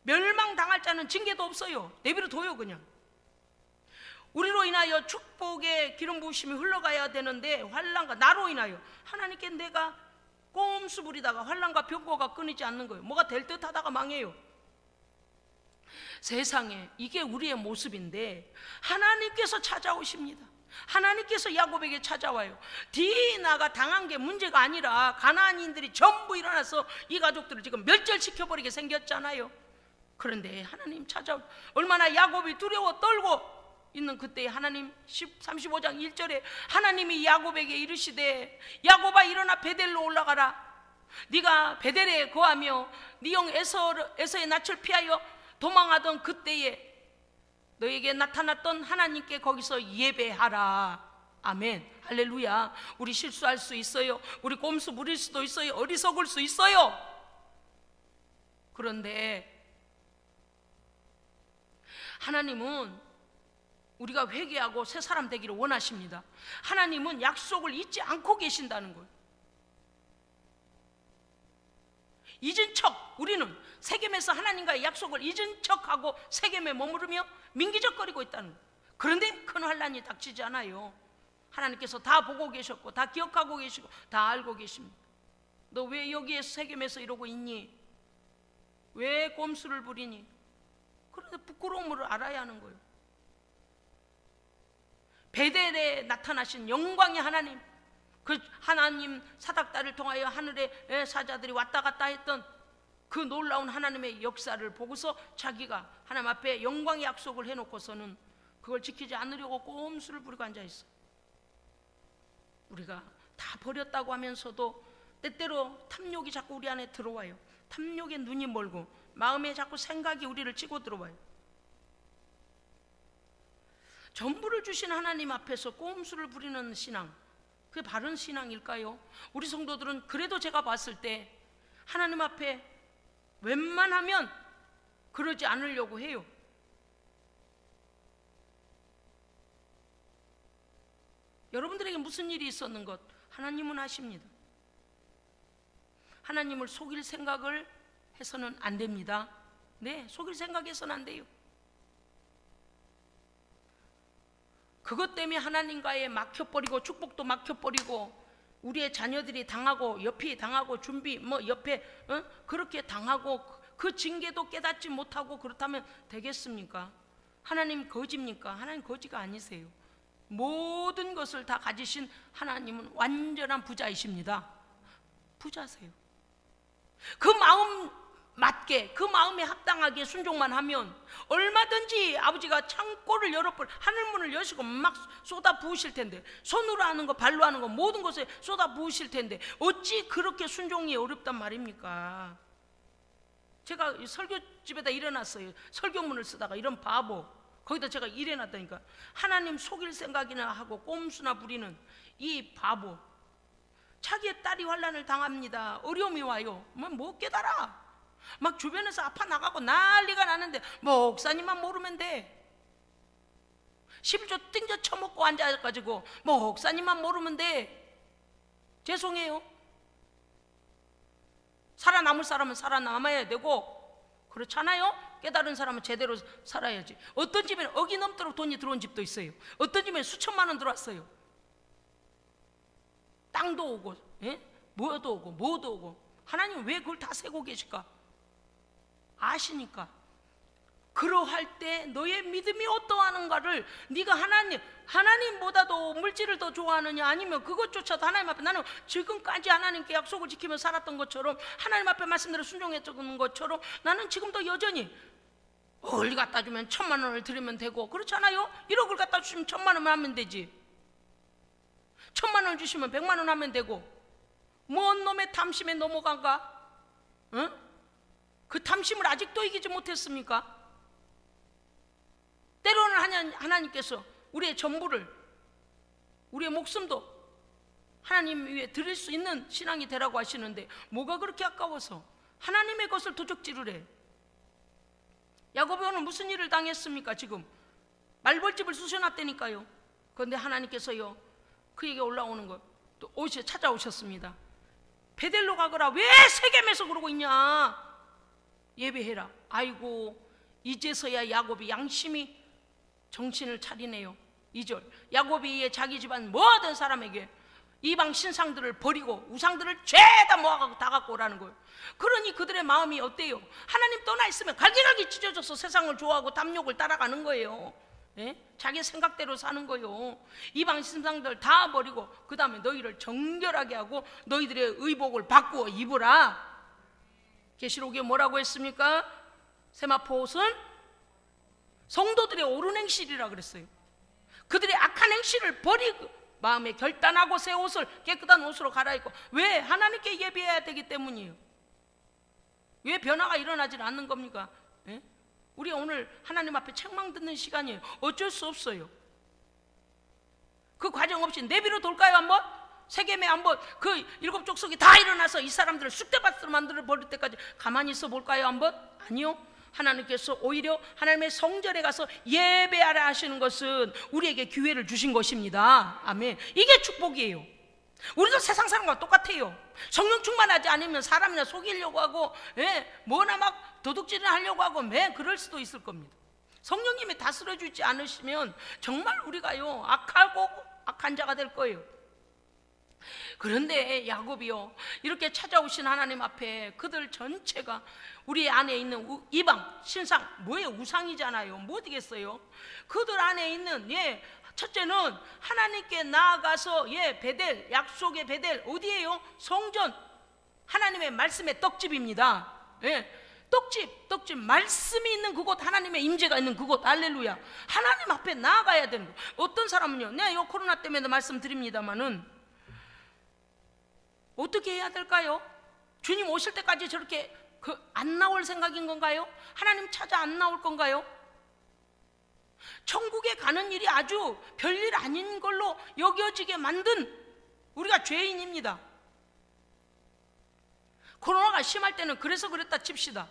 멸망당할 자는 징계도 없어요. 내버려 둬요 그냥. 우리로 인하여 축복의 기름 부으심이 흘러가야 되는데 환난과 나로 인하여 하나님께 내가 꼼수 부리다가 환난과 병고가 끊이지 않는 거예요. 뭐가 될 듯 하다가 망해요. 세상에 이게 우리의 모습인데 하나님께서 찾아오십니다. 하나님께서 야곱에게 찾아와요. 디나가 당한 게 문제가 아니라 가나안인들이 전부 일어나서 이 가족들을 지금 멸절시켜버리게 생겼잖아요. 그런데 하나님 찾아오, 얼마나 야곱이 두려워 떨고 있는 그때 하나님 35장 1절에 하나님이 야곱에게 이르시되 야곱아 일어나 베델로 올라가라. 네가 베델에 거하며 네 형 에서의 낯을 피하여 도망하던 그때에 너에게 나타났던 하나님께 거기서 예배하라. 아멘, 할렐루야. 우리 실수할 수 있어요. 우리 꼼수 부릴 수도 있어요. 어리석을 수 있어요. 그런데 하나님은 우리가 회개하고 새 사람 되기를 원하십니다. 하나님은 약속을 잊지 않고 계신다는 거예요. 잊은 척, 우리는 세겜에서 하나님과의 약속을 잊은 척하고 세겜에 머무르며 민기적거리고 있다는 거예요. 그런데 큰 환난이 닥치지 않아요. 하나님께서 다 보고 계셨고 다 기억하고 계시고 다 알고 계십니다. 너 왜 여기에 세겜에서 이러고 있니? 왜 꼼수를 부리니? 그런데 부끄러움을 알아야 하는 거예요. 베델에 나타나신 영광의 하나님, 그 하나님 사닥다리를 통하여 하늘의 사자들이 왔다 갔다 했던 그 놀라운 하나님의 역사를 보고서 자기가 하나님 앞에 영광의 약속을 해놓고서는 그걸 지키지 않으려고 꼼수를 부리고 앉아있어. 우리가 다 버렸다고 하면서도 때때로 탐욕이 자꾸 우리 안에 들어와요. 탐욕에 눈이 멀고 마음에 자꾸 생각이 우리를 치고 들어와요. 전부를 주신 하나님 앞에서 꼼수를 부리는 신앙, 그게 바른 신앙일까요? 우리 성도들은 그래도 제가 봤을 때 하나님 앞에 웬만하면 그러지 않으려고 해요. 여러분들에게 무슨 일이 있었는 것 하나님은 아십니다. 하나님을 속일 생각을 해서는 안 됩니다. 네, 속일 생각해서는 안 돼요. 그것 때문에 하나님과의 막혀버리고 축복도 막혀버리고 우리의 자녀들이 당하고 옆이 당하고 준비 옆에 그렇게 당하고 그 징계도 깨닫지 못하고 그렇다면 되겠습니까? 하나님 거지입니까? 하나님 거지가 아니세요. 모든 것을 다 가지신 하나님은 완전한 부자이십니다. 부자세요. 그 마음 맞게 그 마음에 합당하게 순종만 하면 얼마든지 아버지가 창고를 열어버려 하늘문을 여시고 막 쏟아 부으실 텐데, 손으로 하는 거 발로 하는 거 모든 것에 쏟아 부으실 텐데 어찌 그렇게 순종이 어렵단 말입니까? 제가 설교집에다 일어났어요. 설교문을 쓰다가 이런 바보 거기다 제가 일해놨다니까. 하나님 속일 생각이나 하고 꼼수나 부리는 이 바보, 자기의 딸이 환난을 당합니다. 어려움이 와요. 뭐 깨달아. 막 주변에서 아파 나가고 난리가 나는데 목사님만 모르면 돼. 11조 띵져 쳐먹고 앉아가지고 목사님만 모르면 돼. 죄송해요. 살아남을 사람은 살아남아야 되고, 그렇잖아요. 깨달은 사람은 제대로 살아야지. 어떤 집에는 억이 넘도록 돈이 들어온 집도 있어요. 어떤 집에는 수천만 원 들어왔어요. 땅도 오고 뭐도 오고. 하나님 왜 그걸 다 세고 계실까? 아시니까. 그러할 때 너의 믿음이 어떠하는가를 네가 하나님보다도 물질을 더 좋아하느냐, 아니면 그것조차도 하나님 앞에 나는 지금까지 하나님께 약속을 지키며 살았던 것처럼, 하나님 앞에 말씀대로 순종했던 것처럼 나는 지금도 여전히 멀리 갖다 주면 1,000만 원을 드리면 되고, 그렇잖아요? 1억을 갖다 주시면 1,000만 원만 하면 되지. 1,000만 원을 주시면 100만 원 하면 되고, 뭔 놈의 탐심에 넘어간가? 응? 그 탐심을 아직도 이기지 못했습니까? 때로는 하나님께서 우리의 전부를, 우리의 목숨도 하나님 위에 드릴 수 있는 신앙이 되라고 하시는데, 뭐가 그렇게 아까워서 하나님의 것을 도적질을 해? 야곱이 오늘 무슨 일을 당했습니까? 지금 말벌집을 쑤셔놨다니까요. 그런데 하나님께서요, 그에게 올라오는 거 또 찾아오셨습니다. 베델로 가거라. 왜 세겜에서 그러고 있냐? 예배해라. 아이고, 이제서야 야곱이 양심이 정신을 차리네요. 2절, 야곱이 자기 집안 모든 사람에게 이방 신상들을 버리고 우상들을 죄다 모아가고 다 갖고 오라는 거예요. 그러니 그들의 마음이 어때요? 하나님 떠나 있으면 갈기갈기 찢어져서 세상을 좋아하고 탐욕을 따라가는 거예요. 예? 자기 생각대로 사는 거예요. 이방 신상들 다 버리고 그 다음에 너희를 정결하게 하고 너희들의 의복을 바꾸어 입으라. 계시록에 뭐라고 했습니까? 세마포 옷은 성도들의 옳은 행실이라 그랬어요. 그들의 악한 행실을 버리고 마음에 결단하고 새 옷을, 깨끗한 옷으로 갈아입고. 왜? 하나님께 예배해야 되기 때문이에요. 왜 변화가 일어나질 않는 겁니까? 예? 우리 오늘 하나님 앞에 책망 듣는 시간이에요. 어쩔 수 없어요. 그 과정 없이 내비로 돌까요? 한번? 세겜에 한번 그 7 족속이 다 일어나서 이 사람들을 쑥대밭으로 만들어 버릴 때까지 가만히 있어 볼까요? 한번? 아니요. 하나님께서 오히려 하나님의 성전에 가서 예배하라 하시는 것은 우리에게 기회를 주신 것입니다. 아멘. 이게 축복이에요. 우리도 세상 사람과 똑같아요. 성령 충만하지 않으면 사람이나 속이려고 하고, 뭐나 막 도둑질을 하려고 하고, 그럴 수도 있을 겁니다. 성령님이 다스려 주지 않으시면 정말 우리가요, 악하고 악한 자가 될 거예요. 그런데 야곱이요, 이렇게 찾아오신 하나님 앞에 그들 전체가 우리 안에 있는 이방 신상, 뭐예요? 우상이잖아요. 뭐 되겠어요? 그들 안에 있는, 첫째는 하나님께 나아가서, 베델, 약속의 베델 어디예요? 성전, 하나님의 말씀의 떡집입니다. 떡집, 말씀이 있는 그곳, 하나님의 임재가 있는 그곳, 할렐루야. 하나님 앞에 나아가야 되는 거예요. 어떤 사람은요, 이 코로나 때문에도 말씀드립니다만은 어떻게 해야 될까요? 주님 오실 때까지 저렇게 안 나올 생각인 건가요? 하나님 찾아 안 나올 건가요? 천국에 가는 일이 아주 별일 아닌 걸로 여겨지게 만든 우리가 죄인입니다. 코로나가 심할 때는 그래서 그랬다 칩시다.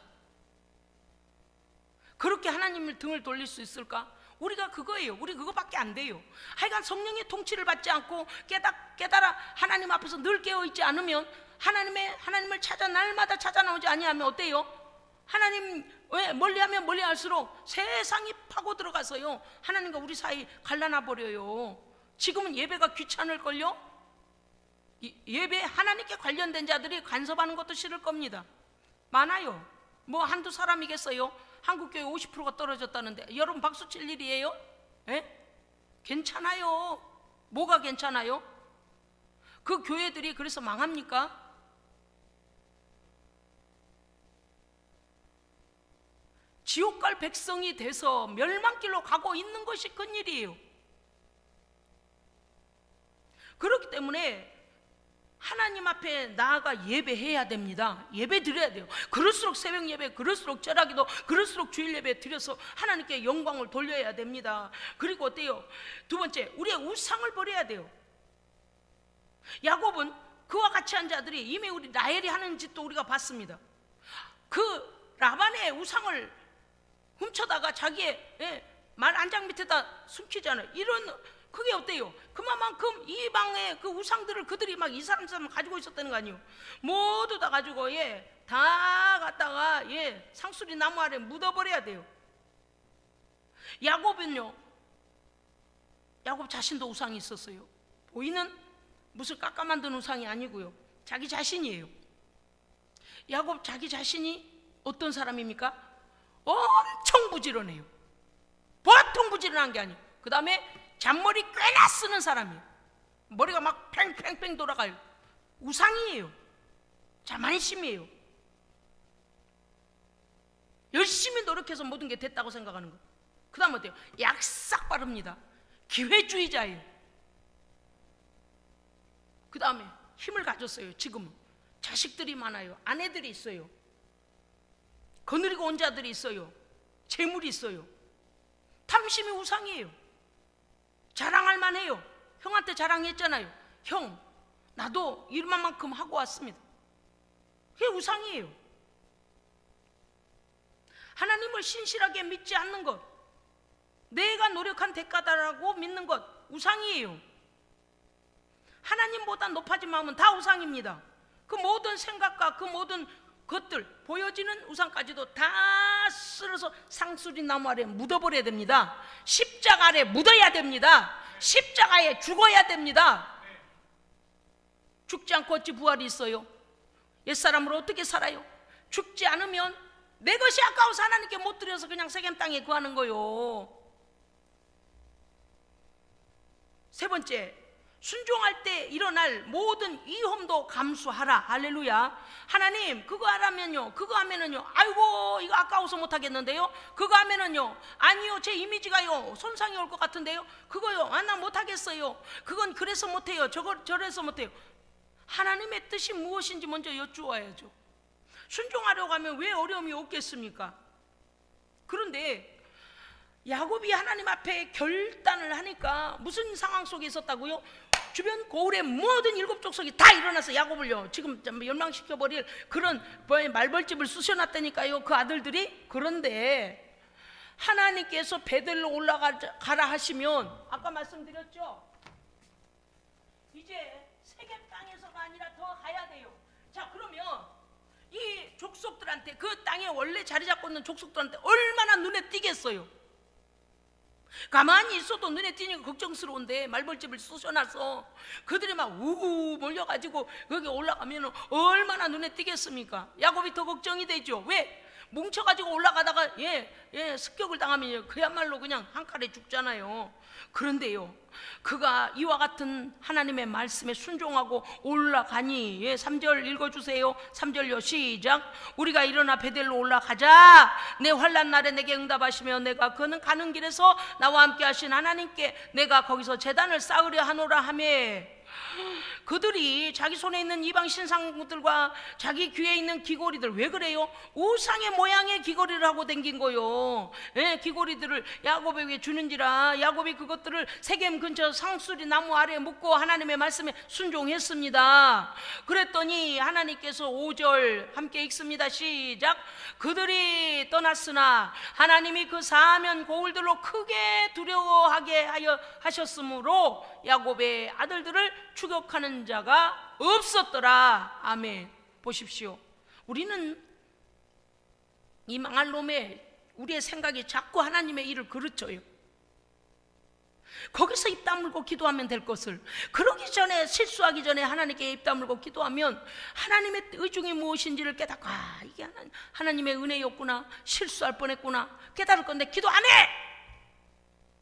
그렇게 하나님을 등을 돌릴 수 있을까? 우리가 그거예요. 우리 그거밖에 안 돼요. 하여간 성령의 통치를 받지 않고 깨달아 하나님 앞에서 늘 깨어있지 않으면, 하나님을 찾아 날마다 찾아 나오지 아니하면 어때요? 하나님 멀리하면 멀리할수록 세상이 파고 들어가서요, 하나님과 우리 사이 갈라놔 버려요. 지금은 예배가 귀찮을걸요? 예배 하나님께 관련된 자들이 간섭하는 것도 싫을 겁니다. 많아요. 뭐 한두 사람이겠어요? 한국교회 50%가 떨어졌다는데 여러분 박수 칠 일이에요? 괜찮아요. 뭐가 괜찮아요? 그 교회들이 그래서 망합니까? 지옥 갈 백성이 돼서 멸망길로 가고 있는 것이 큰일이에요. 그렇기 때문에 하나님 앞에 나아가 예배해야 됩니다. 예배 드려야 돼요. 그럴수록 새벽 예배, 그럴수록 절하기도, 그럴수록 주일 예배 드려서 하나님께 영광을 돌려야 됩니다. 그리고 어때요? 두 번째, 우리의 우상을 버려야 돼요. 야곱은 그와 같이 한 자들이 이미 우리 라헬이 하는 짓도 우리가 봤습니다. 그 라반의 우상을 훔쳐다가 자기의 말 안장 밑에다 숨기잖아요. 그게 어때요? 그만큼 이방의 그 우상들을 그들이 막 이 사람 가지고 있었다는 거 아니에요? 모두 다 가지고 다 갖다가 상수리 나무 아래 묻어버려야 돼요. 야곱 자신도 우상이 있었어요. 보이는 무슨 깎아 만든 우상이 아니고요, 자기 자신이에요. 야곱 자기 자신이 어떤 사람입니까? 엄청 부지런해요. 보통 부지런한 게 아니에요. 그 다음에 잔머리 꽤나 쓰는 사람이에요. 머리가 막 팽팽팽 돌아가요. 우상이에요. 자만심이에요. 열심히 노력해서 모든 게 됐다고 생각하는 거예요. 그 다음 어때요? 약삭 빠릅니다. 기회주의자예요. 그 다음에 힘을 가졌어요. 지금은 자식들이 많아요. 아내들이 있어요. 거느리고 온 자들이 있어요. 재물이 있어요. 탐심이 우상이에요. 자랑할 만해요. 형한테 자랑했잖아요. 형, 나도 이만큼 하고 왔습니다. 그게 우상이에요. 하나님을 신실하게 믿지 않는 것, 내가 노력한 대가다라고 믿는 것, 우상이에요. 하나님보다 높아진 마음은 다 우상입니다. 그 모든 생각과 그 모든 것들, 보여지는 우상까지도 다 쓸어서 상수리 나무 아래 묻어버려야 됩니다. 십자가 아래 묻어야 됩니다. 십자가에 죽어야 됩니다. 죽지 않고 어찌 부활이 있어요? 옛사람으로 어떻게 살아요? 죽지 않으면 내 것이 아까워서 하나님께 못 드려서 그냥 세겜 땅에 구하는 거요. 세 번째, 순종할 때 일어날 모든 위험도 감수하라. 할렐루야. 하나님, 그거 하라면요, 그거 하면은요, 아이고 이거 아까워서 못하겠는데요, 그거 하면은요, 아니요 제 이미지가요 손상이 올 것 같은데요, 그거요, 나 못하겠어요, 그건 그래서 못해요, 저래서 못해요. 하나님의 뜻이 무엇인지 먼저 여쭈어야죠. 순종하려고 하면 왜 어려움이 없겠습니까? 그런데 야곱이 하나님 앞에 결단을 하니까 무슨 상황 속에 있었다고요? 주변 고을의 모든 일곱 족속이 다 일어나서 야곱을요 지금 멸망시켜버릴 그런 말벌집을 쑤셔놨다니까요, 그 아들들이. 그런데 하나님께서 베델로 올라가라 하시면, 아까 말씀드렸죠, 이제 세겜 땅에서가 아니라 더 가야 돼요. 자, 그러면 이 족속들한테, 그 땅에 원래 자리 잡고 있는 족속들한테 얼마나 눈에 띄겠어요? 가만히 있어도 눈에 띄니까 걱정스러운데 말벌집을 쑤셔놔서 그들이 막 우우 몰려가지고 거기 올라가면 얼마나 눈에 띄겠습니까? 야곱이 더 걱정이 되죠. 왜? 뭉쳐가지고 올라가다가 습격을 당하면 그야말로 그냥 한 칼에 죽잖아요. 그런데요, 그가 이와 같은 하나님의 말씀에 순종하고 올라가니, 3절 읽어주세요. 3절요, 시작. 우리가 일어나 베델로 올라가자. 내 환난 날에 내게 응답하시며 내가 그는 가는 길에서 나와 함께 하신 하나님께 내가 거기서 제단을 쌓으려 하노라 하며, 그들이 자기 손에 있는 이방 신상들과 자기 귀에 있는 귀고리들, 왜 그래요? 우상의 모양의 귀고리를 하고 댕긴 거요. 귀고리들을 야곱에게 주는지라 야곱이 그것들을 세겜 근처 상수리 나무 아래에 묻고 하나님의 말씀에 순종했습니다. 그랬더니 하나님께서 5절 함께 읽습니다. 시작. 그들이 떠났으나 하나님이 그 사면 고울들로 크게 두려워하게 하여 하셨으므로 야곱의 아들들을 추격하는 자가 없었더라. 아멘. 보십시오, 우리는 이 망할 놈의 우리의 생각이 자꾸 하나님의 일을 그르쳐요. 거기서 입 다물고 기도하면 될 것을, 그러기 전에, 실수하기 전에 하나님께 입 다물고 기도하면 하나님의 의중이 무엇인지를 깨닫고, 아, 이게 하나님의 은혜였구나, 실수할 뻔했구나 깨달을 건데 기도 안 해!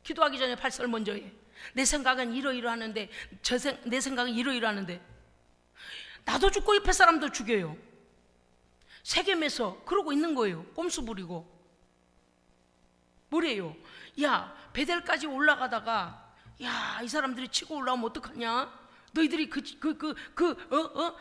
기도하기 전에 발설 먼저 해. 내 생각은 이러이러하는데, 내 생각은 이러이러하는데. 나도 죽고 옆에 사람도 죽여요. 세겜에서 그러고 있는 거예요. 꼼수 부리고. 뭐래요? 야, 베델까지 올라가다가, 야, 이 사람들이 치고 올라오면 어떡하냐? 너희들이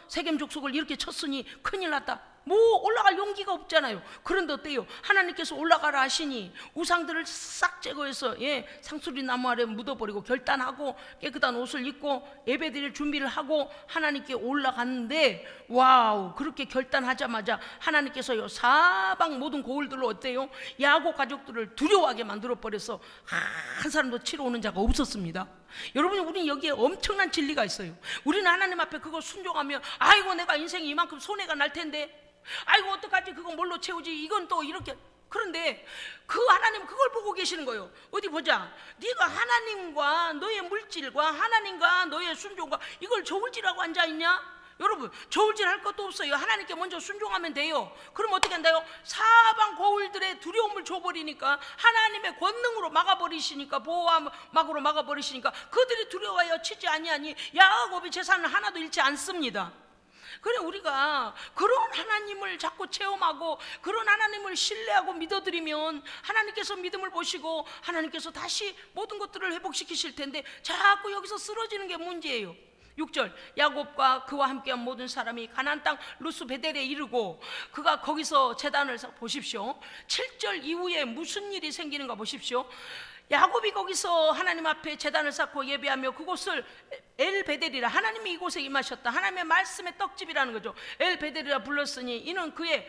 세겜 족속을 이렇게 쳤으니 큰일 났다. 뭐 올라갈 용기가 없잖아요. 그런데 어때요? 하나님께서 올라가라 하시니 우상들을 싹 제거해서 상수리 나무 아래 묻어버리고 결단하고 깨끗한 옷을 입고 예배드릴 준비를 하고 하나님께 올라갔는데, 와우, 그렇게 결단하자마자 하나님께서요 사방 모든 고을들로 어때요? 야곱 가족들을 두려워하게 만들어버려서 한 사람도 치러 오는 자가 없었습니다. 여러분, 우리는 여기에 엄청난 진리가 있어요. 우리는 하나님 앞에 그거 순종하면, 아이고 내가 인생이 이만큼 손해가 날 텐데, 아이고 어떡하지, 그거 뭘로 채우지, 이건 또 이렇게. 그런데 그 하나님 그걸 보고 계시는 거예요. 어디 보자. 네가 하나님과 너의 물질과 하나님과 너의 순종과 이걸 저울질하고 앉아있냐? 여러분, 저울질 할 것도 없어요. 하나님께 먼저 순종하면 돼요. 그럼 어떻게 한다요? 사방 거울들의 두려움을 줘버리니까, 하나님의 권능으로 막아버리시니까, 보호막으로 막아버리시니까 그들이 두려워하여 치지 아니하니 야곱이 재산을 하나도 잃지 않습니다. 그래, 우리가 그런 하나님을 자꾸 체험하고 그런 하나님을 신뢰하고 믿어드리면 하나님께서 믿음을 보시고 하나님께서 다시 모든 것들을 회복시키실 텐데, 자꾸 여기서 쓰러지는 게 문제예요. 6절, 야곱과 그와 함께한 모든 사람이 가나안 땅 루스 베델에 이르고 그가 거기서 제단을 보십시오. 7절 이후에 무슨 일이 생기는가 보십시오. 야곱이 거기서 하나님 앞에 제단을 쌓고 예배하며 그곳을 엘베델이라, 하나님이 이곳에 임하셨다, 하나님의 말씀의 떡집이라는 거죠. 엘베델이라 불렀으니 이는 그의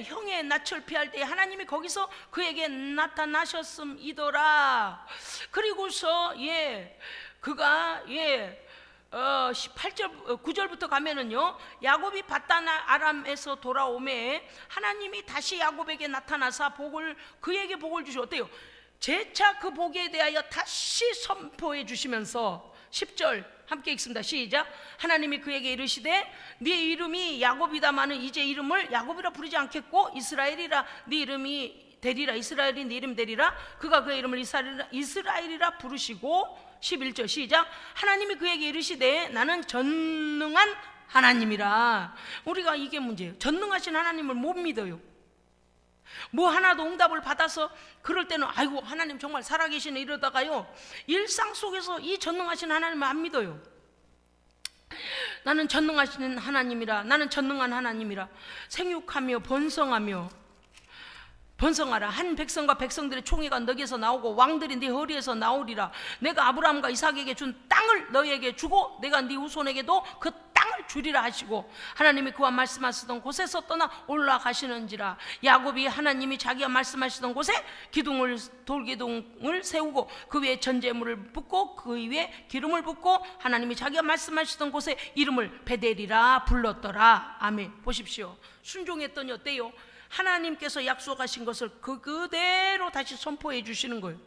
형의 낯을 피할 때 하나님이 거기서 그에게 나타나셨음이더라. 그리고서 그가 18절 9절부터 가면은요, 야곱이 바단 아람에서 돌아오매 하나님이 다시 야곱에게 나타나사 그에게 복을 주시고, 어때요? 재차 그 복에 대하여 다시 선포해 주시면서 10절 함께 읽습니다. 시작. 하나님이 그에게 이르시되 네 이름이 야곱이다마는 이제 이름을 야곱이라 부르지 않겠고 이스라엘이라 네 이름이 되리라. 이스라엘이 네 이름 되리라. 그가 그의 이름을 이스라엘이라 부르시고 11절 시작. 하나님이 그에게 이르시되 나는 전능한 하나님이라. 우리가 이게 문제예요. 전능하신 하나님을 못 믿어요. 뭐 하나도 응답을 받아서 그럴 때는 아이고 하나님 정말 살아계시네 이러다가요, 일상 속에서 이 전능하신 하나님을 안 믿어요. 나는 전능하신 하나님이라, 나는 전능한 하나님이라. 생육하며 번성하라. 한 백성과 백성들의 총회가 너에게서 나오고 왕들이 네 허리에서 나오리라. 내가 아브라함과 이삭에게 준 땅을 너에게 주고 내가 네 후손에게도 그 땅을 주리라 하시고, 하나님이 그와 말씀하시던 곳에서 떠나 올라가시는지라. 야곱이 하나님이 자기가 말씀하시던 곳에 돌기둥을 세우고 그 위에 전제물을 붓고 그 위에 기름을 붓고 하나님이 자기가 말씀하시던 곳에 이름을 베델이라 불렀더라. 아멘. 보십시오. 순종했더니 어때요? 하나님께서 약속하신 것을 그대로 다시 선포해 주시는 거예요.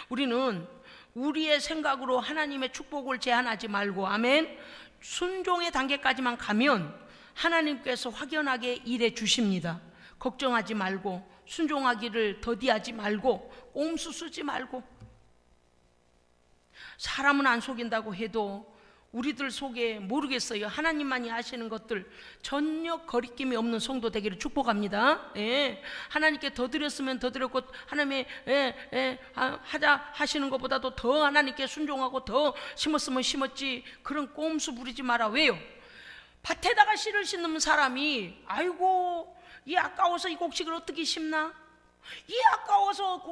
우리는 우리의 생각으로 하나님의 축복을 제한하지 말고, 아멘, 순종의 단계까지만 가면 하나님께서 확연하게 일해 주십니다. 걱정하지 말고, 순종하기를 더디하지 말고, 꼼수 쓰지 말고. 사람은 안 속인다고 해도 우리들 속에 모르겠어요. 하나님만이 아시는 것들 전혀 거리낌이 없는 성도 되기를 축복합니다. 하나님께 더 드렸으면 더 드렸고, 하나님의 하자 하시는 것보다도 더 하나님께 순종하고 더 심었으면 심었지, 그런 꼼수 부리지 마라. 왜요? 밭에다가 씨를 심는 사람이 아이고 이 아까워서 이 곡식을 어떻게 심나? 이 아까워서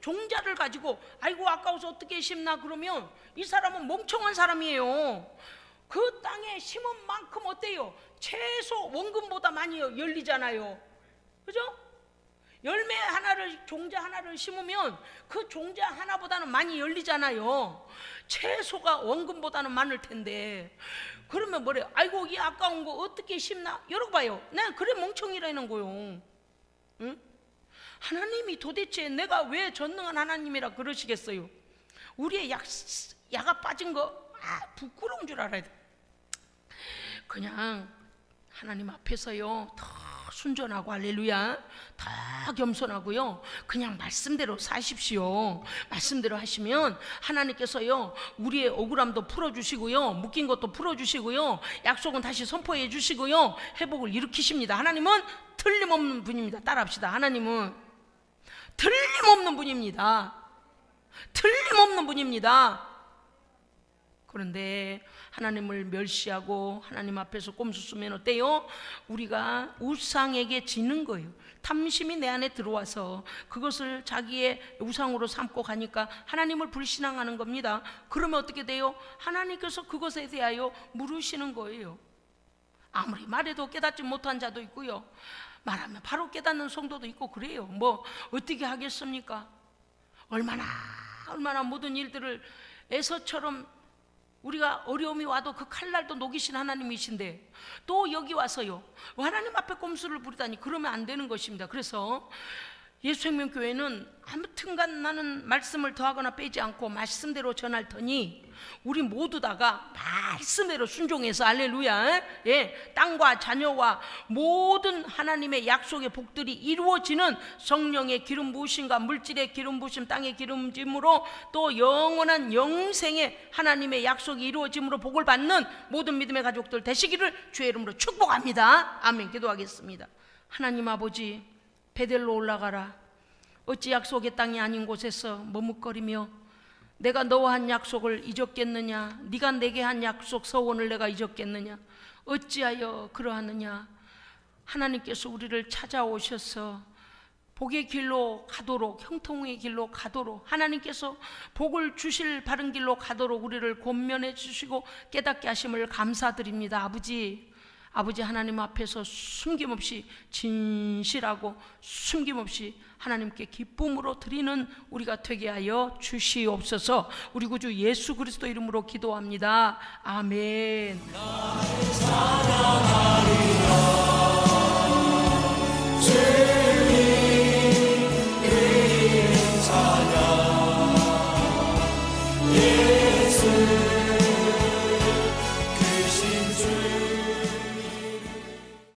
종자를 가지고 아이고 아까워서 어떻게 심나? 그러면 이 사람은 멍청한 사람이에요. 그 땅에 심은 만큼 어때요? 최소 원금보다 많이 열리잖아요. 그죠? 열매 하나를, 종자 하나를 심으면 그 종자 하나보다는 많이 열리잖아요. 채소가 원금보다는 많을 텐데, 그러면 뭐래요? 아이고 이 아까운 거 어떻게 심나? 여러분 봐요. 내가 그래 멍청이라는 거요. 응? 하나님이 도대체 내가 왜 전능한 하나님이라 그러시겠어요? 우리의 야가 빠진 거 부끄러운 줄 알아야 돼. 그냥 하나님 앞에서요 더 순전하고, 할렐루야, 더 겸손하고요, 그냥 말씀대로 사십시오. 말씀대로 하시면 하나님께서요 우리의 억울함도 풀어주시고요, 묶인 것도 풀어주시고요, 약속은 다시 선포해 주시고요, 회복을 일으키십니다. 하나님은 틀림없는 분입니다. 따라합시다. 하나님은 틀림없는 분입니다. 틀림없는 분입니다. 그런데 하나님을 멸시하고 하나님 앞에서 꼼수 쓰면 어때요? 우리가 우상에게 지는 거예요. 탐심이 내 안에 들어와서 그것을 자기의 우상으로 삼고 가니까 하나님을 불신앙하는 겁니다. 그러면 어떻게 돼요? 하나님께서 그것에 대하여 물으시는 거예요. 아무리 말해도 깨닫지 못한 자도 있고요, 말하면 바로 깨닫는 성도도 있고 그래요. 뭐 어떻게 하겠습니까? 얼마나 모든 일들을 에서처럼 우리가 어려움이 와도 그 칼날도 녹이신 하나님이신데 또 여기 와서요 하나님 앞에 꼼수를 부리다니, 그러면 안 되는 것입니다. 그래서 예수생명교회는 아무튼간 나는 말씀을 더하거나 빼지 않고 말씀대로 전할 터니 우리 모두 다가 말씀대로 순종해서 할렐루야, 예, 땅과 자녀와 모든 하나님의 약속의 복들이 이루어지는 성령의 기름 부으심과 물질의 기름 부으심, 땅의 기름 부으심으로 또 영원한 영생의 하나님의 약속이 이루어짐으로 복을 받는 모든 믿음의 가족들 되시기를 주의 이름으로 축복합니다. 아멘. 기도하겠습니다. 하나님 아버지, 베델로 올라가라. 어찌 약속의 땅이 아닌 곳에서 머뭇거리며 내가 너와 한 약속을 잊었겠느냐, 네가 내게 한 약속 서원을 내가 잊었겠느냐, 어찌하여 그러하느냐. 하나님께서 우리를 찾아오셔서 복의 길로 가도록, 형통의 길로 가도록, 하나님께서 복을 주실 바른 길로 가도록 우리를 권면해 주시고 깨닫게 하심을 감사드립니다. 아버지 하나님 앞에서 숨김없이 진실하고 숨김없이 하나님께 기쁨으로 드리는 우리가 되게 하여 주시옵소서. 우리 구주 예수 그리스도 이름으로 기도합니다. 아멘. 예수